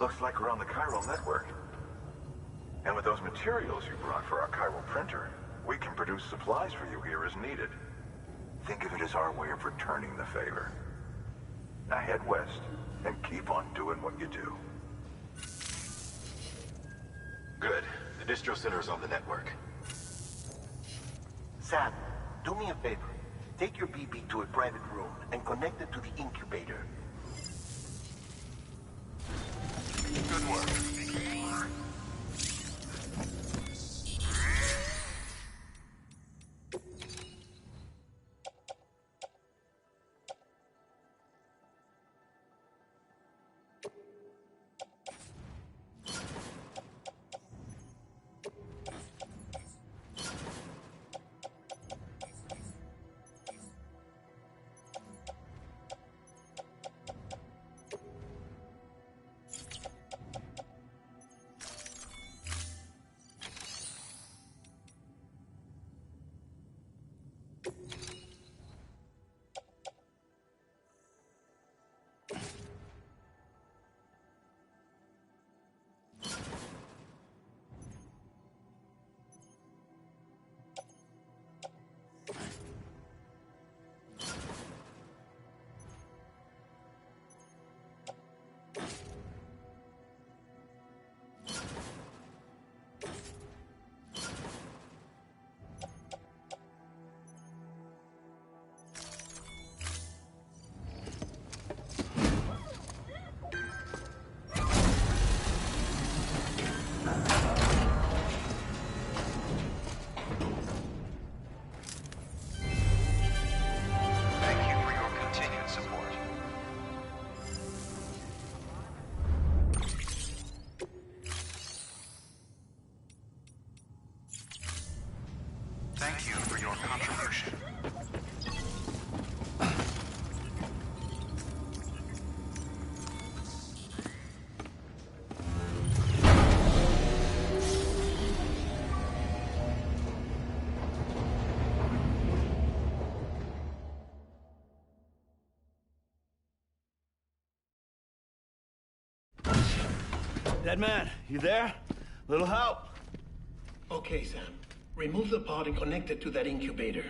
Looks like we're on the chiral network. And with those materials you brought for our chiral printer, we can produce supplies for you here as needed. Think of it as our way of returning the favor. Now head west and keep on doing what you do. Good. The distro center is on the network. Sam, do me a favor. Take your BB to a private room and connect it to the incubator. Good work. Dead man, you there? Little help? Okay, Sam. Remove the pod and connect it to that incubator.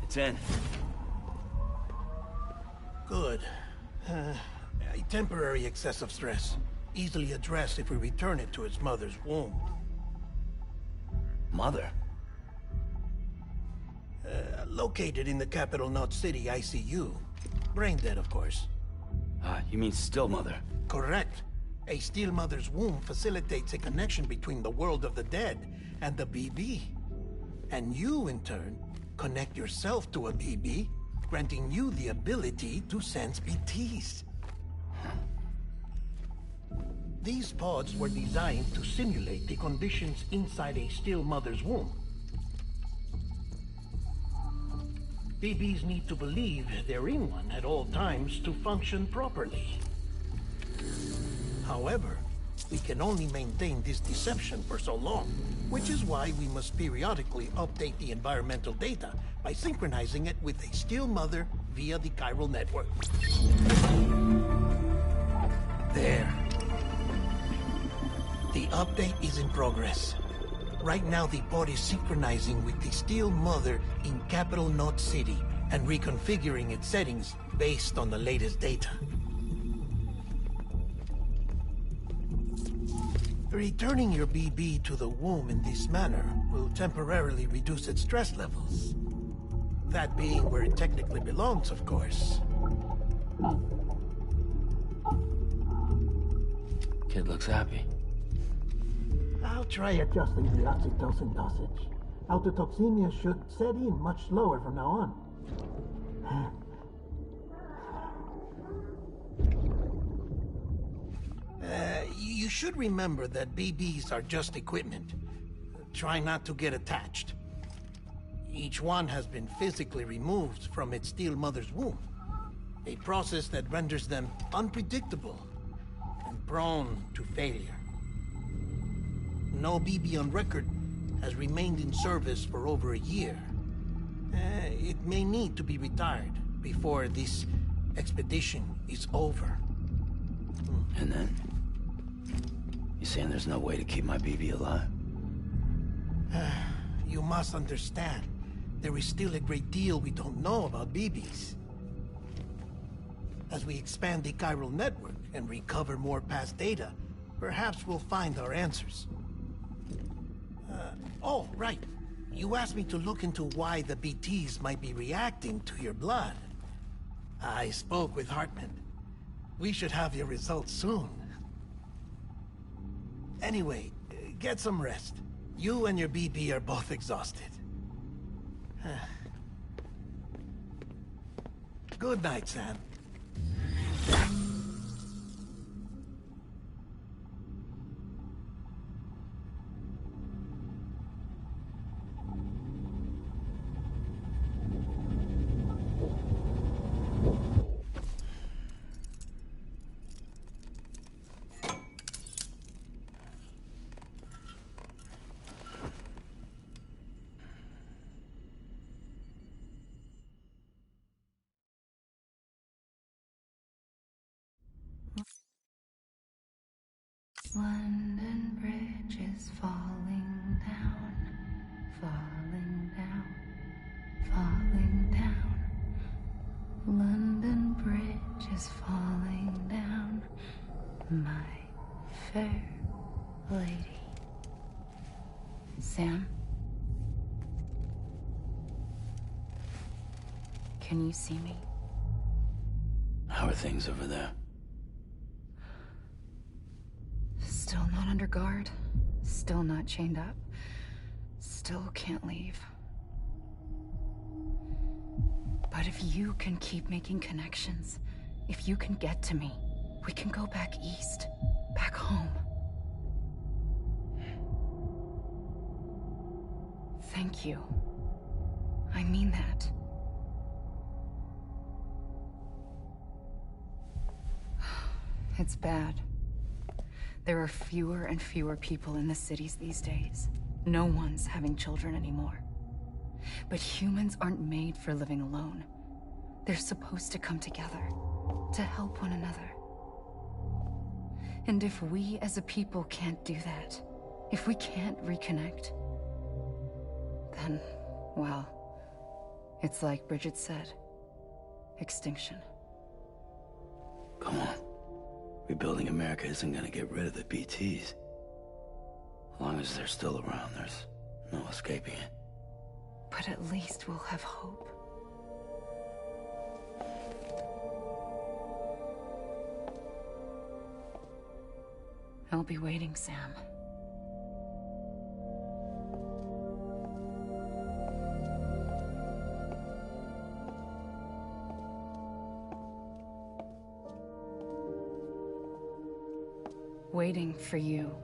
It's in. Good. A temporary excess of stress. Easily addressed if we return it to its mother's womb. Mother? Located in the capital Knot City ICU. Brain dead, of course. You mean still mother? Correct. A still mother's womb facilitates a connection between the world of the dead and the BB. And you, in turn, connect yourself to a BB, granting you the ability to sense BTs. These pods were designed to simulate the conditions inside a still mother's womb. BBs need to believe they're in one at all times to function properly. However, we can only maintain this deception for so long, which is why we must periodically update the environmental data by synchronizing it with a still mother via the chiral network. There. The update is in progress. Right now, the pod is synchronizing with the still mother in capital Knot City and reconfiguring its settings based on the latest data. Returning your BB to the womb in this manner will temporarily reduce its stress levels. That being where it technically belongs, of course. Kid looks happy. I'll try adjusting the oxytocin dosage. Autotoxemia should set in much slower from now on. You should remember that BBs are just equipment. Try not to get attached. Each one has been physically removed from its still mother's womb. A process that renders them unpredictable and prone to failure. No BB on record has remained in service for over a year. It may need to be retired before this expedition is over. And then? You saying there's no way to keep my BB alive? You must understand, there is still a great deal we don't know about BBs. As we expand the chiral network and recover more past data, perhaps we'll find our answers. Oh, right. You asked me to look into why the BTs might be reacting to your blood. I spoke with Hartman. We should have your results soon. Anyway, get some rest. You and your BB are both exhausted. Good night, Sam. London Bridge is falling down, falling down, falling down. London Bridge is falling down, my fair lady. Sam? Can you see me? How are things over there? Still not under guard. Still not chained up. Still can't leave. But if you can keep making connections, if you can get to me, we can go back east. Back home. Thank you. I mean that. It's bad. There are fewer and fewer people in the cities these days. No one's having children anymore. But humans aren't made for living alone. They're supposed to come together, to help one another. And if we as a people can't do that, if we can't reconnect, then, well, it's like Bridget said, extinction. Come on. Rebuilding America isn't gonna get rid of the BTs. As long as they're still around, there's no escaping it. But at least we'll have hope. I'll be waiting, Sam. Waiting for you.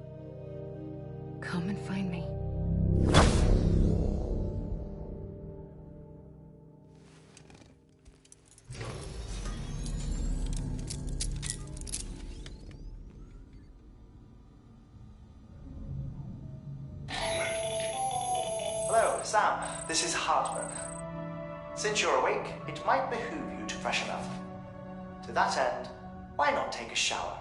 Come and find me. Hello, Sam. This is Hartman. Since you're awake, it might behoove you to freshen up. To that end, why not take a shower?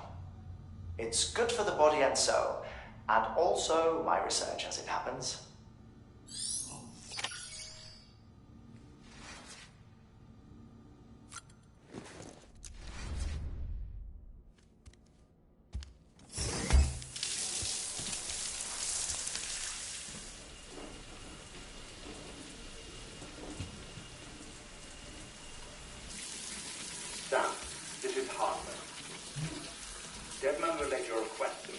It's good for the body and soul, and also my research as it happens. Sam, this is Hartman. Deadman relayed your request to me,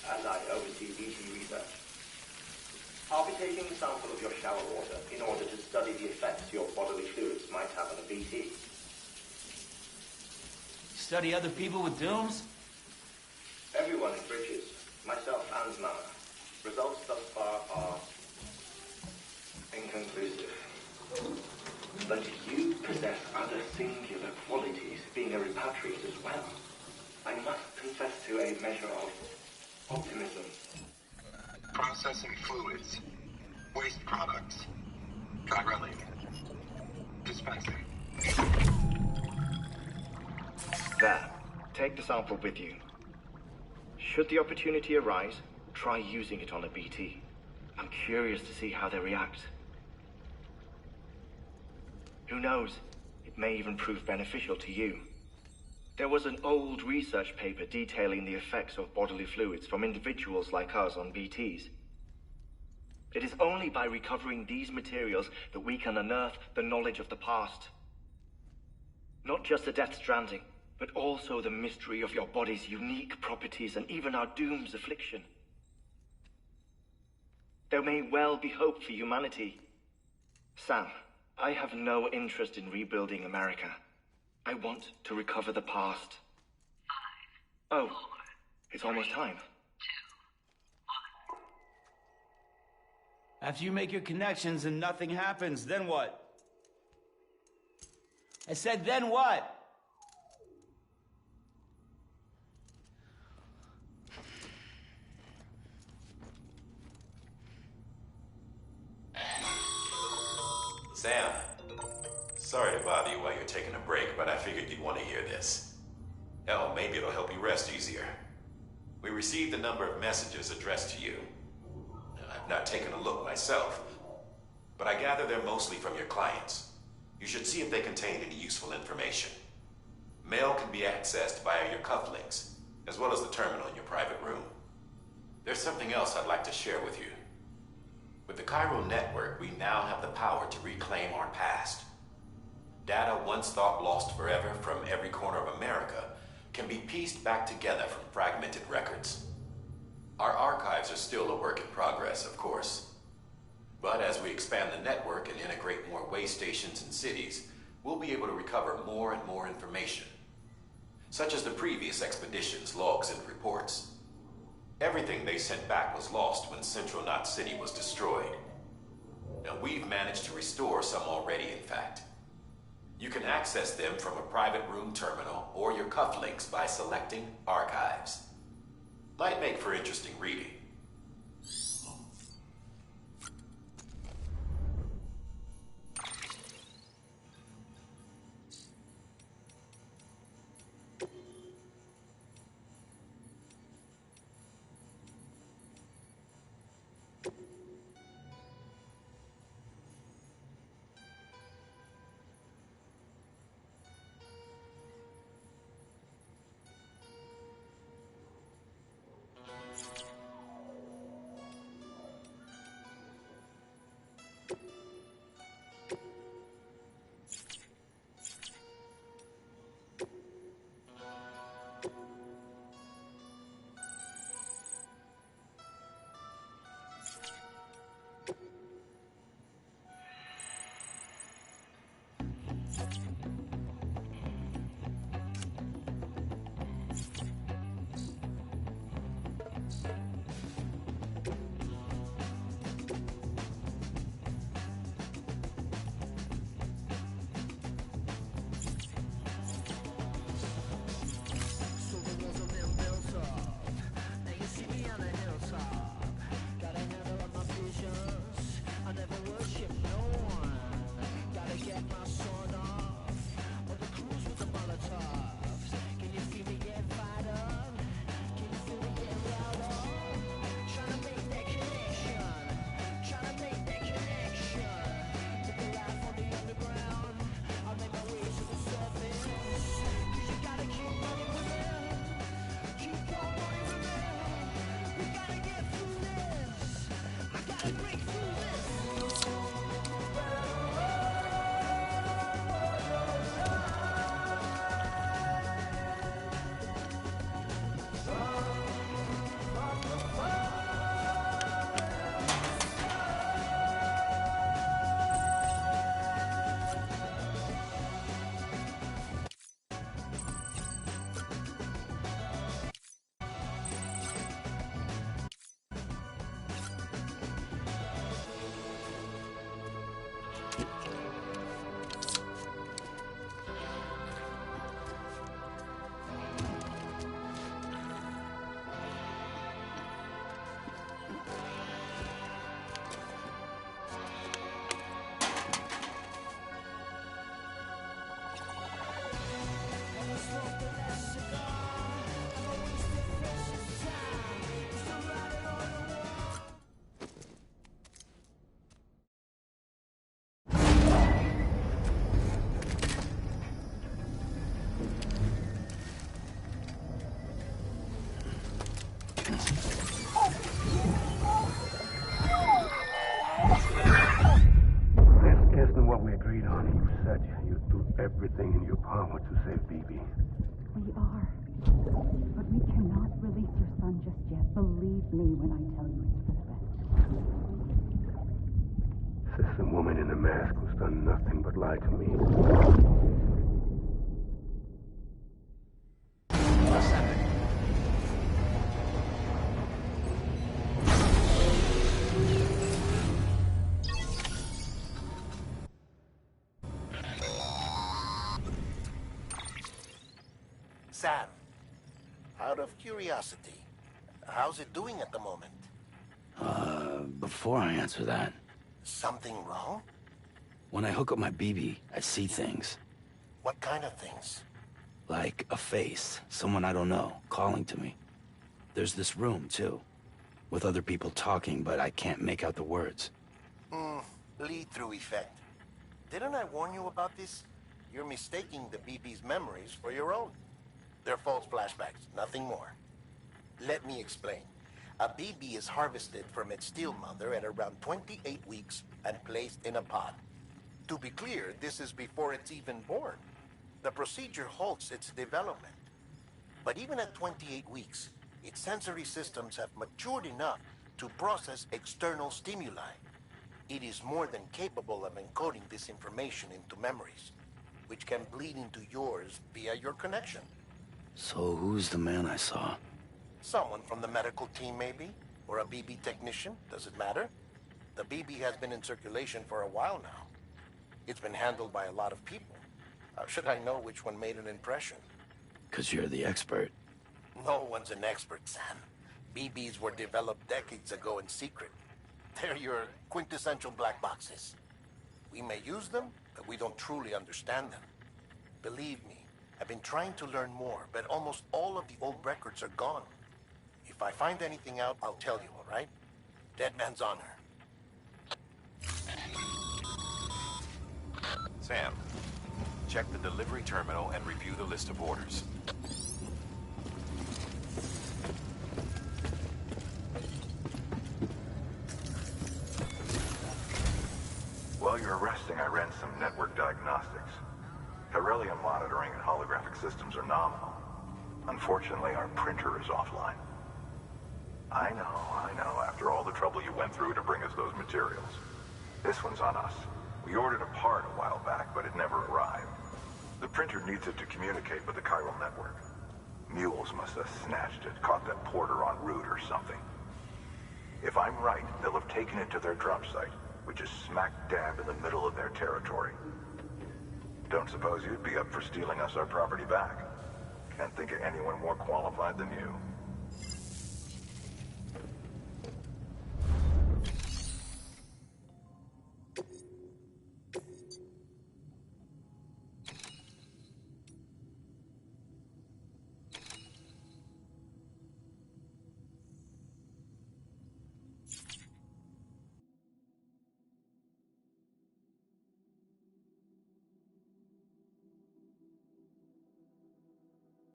as I oversee BT research. I'll be taking a sample of your shower water in order to study the effects your bodily fluids might have on a BT. Study other people with dooms? Everyone in Bridges, myself and Mama. Results thus far are inconclusive. But you possess other singular qualities, being a repatriate as well. I must confess to a measure of optimism. Processing fluids. Waste products. Chirelling. Dispensing. There. Take the sample with you. Should the opportunity arise, try using it on a BT. I'm curious to see how they react. Who knows? It may even prove beneficial to you. There was an old research paper detailing the effects of bodily fluids from individuals like us on BTs. It is only by recovering these materials that we can unearth the knowledge of the past. Not just the Death Stranding, but also the mystery of your body's unique properties and even our doom's affliction. There may well be hope for humanity. Sam, I have no interest in rebuilding America. I want to recover the past. 5, oh, 4, it's almost time. 2, 1. After you make your connections and nothing happens, then what? I said, then what? Sam, sorry to bother you while you're taking a break, but I figured you'd want to hear this. Hell, maybe it'll help you rest easier. We received a number of messages addressed to you. I've not taken a look myself, but I gather they're mostly from your clients. You should see if they contain any useful information. Mail can be accessed via your cufflinks, as well as the terminal in your private room. There's something else I'd like to share with you. With the Chiral network, we now have the power to reclaim our past. Data once thought lost forever from every corner of America can be pieced back together from fragmented records. Our archives are still a work in progress, of course. But as we expand the network and integrate more way stations and cities, we'll be able to recover more and more information, such as the previous expedition's logs and reports. Everything they sent back was lost when Central Knot City was destroyed. Now we've managed to restore some already, in fact. You can access them from a private room terminal or your cufflinks by selecting Archives. Might make for interesting reading. Everything in your power to save BB. We are. But we cannot release your son just yet. Believe me when I tell you it's for the best. This is a woman in a mask who's done nothing but lie to me. What's happening? Sam, out of curiosity, how's it doing at the moment? Before I answer that... Something wrong? When I hook up my BB, I see things. What kind of things? Like a face, someone I don't know, calling to me. There's this room, too, with other people talking, but I can't make out the words. Lead-through effect. Didn't I warn you about this? You're mistaking the BB's memories for your own. They're false flashbacks, nothing more. Let me explain. A BB is harvested from its steel mother at around 28 weeks and placed in a pod. To be clear, this is before it's even born. The procedure halts its development. But even at 28 weeks, its sensory systems have matured enough to process external stimuli. It is more than capable of encoding this information into memories, which can bleed into yours via your connection. So who's the man I saw? Someone from the medical team, maybe? Or a BB technician? Does it matter? The BB has been in circulation for a while now. It's been handled by a lot of people. How should I know which one made an impression? 'Cause you're the expert. No one's an expert, Sam. BBs were developed decades ago in secret. They're your quintessential black boxes. We may use them, but we don't truly understand them. Believe me, I've been trying to learn more, but almost all of the old records are gone. If I find anything out, I'll tell you, all right? Dead man's honor. Sam, check the delivery terminal and review the list of orders. While you're resting, I ran some network diagnostics. Beryllium monitoring and holographic systems are nominal. Unfortunately, our printer is offline. I know, after all the trouble you went through to bring us those materials. This one's on us. We ordered a part a while back, but it never arrived. The printer needs it to communicate with the chiral network. Mules must have snatched it, caught that porter en route or something. If I'm right, they'll have taken it to their drop site, which is smack dab in the middle of their territory. Don't suppose you'd be up for stealing us our property back? Can't think of anyone more qualified than you.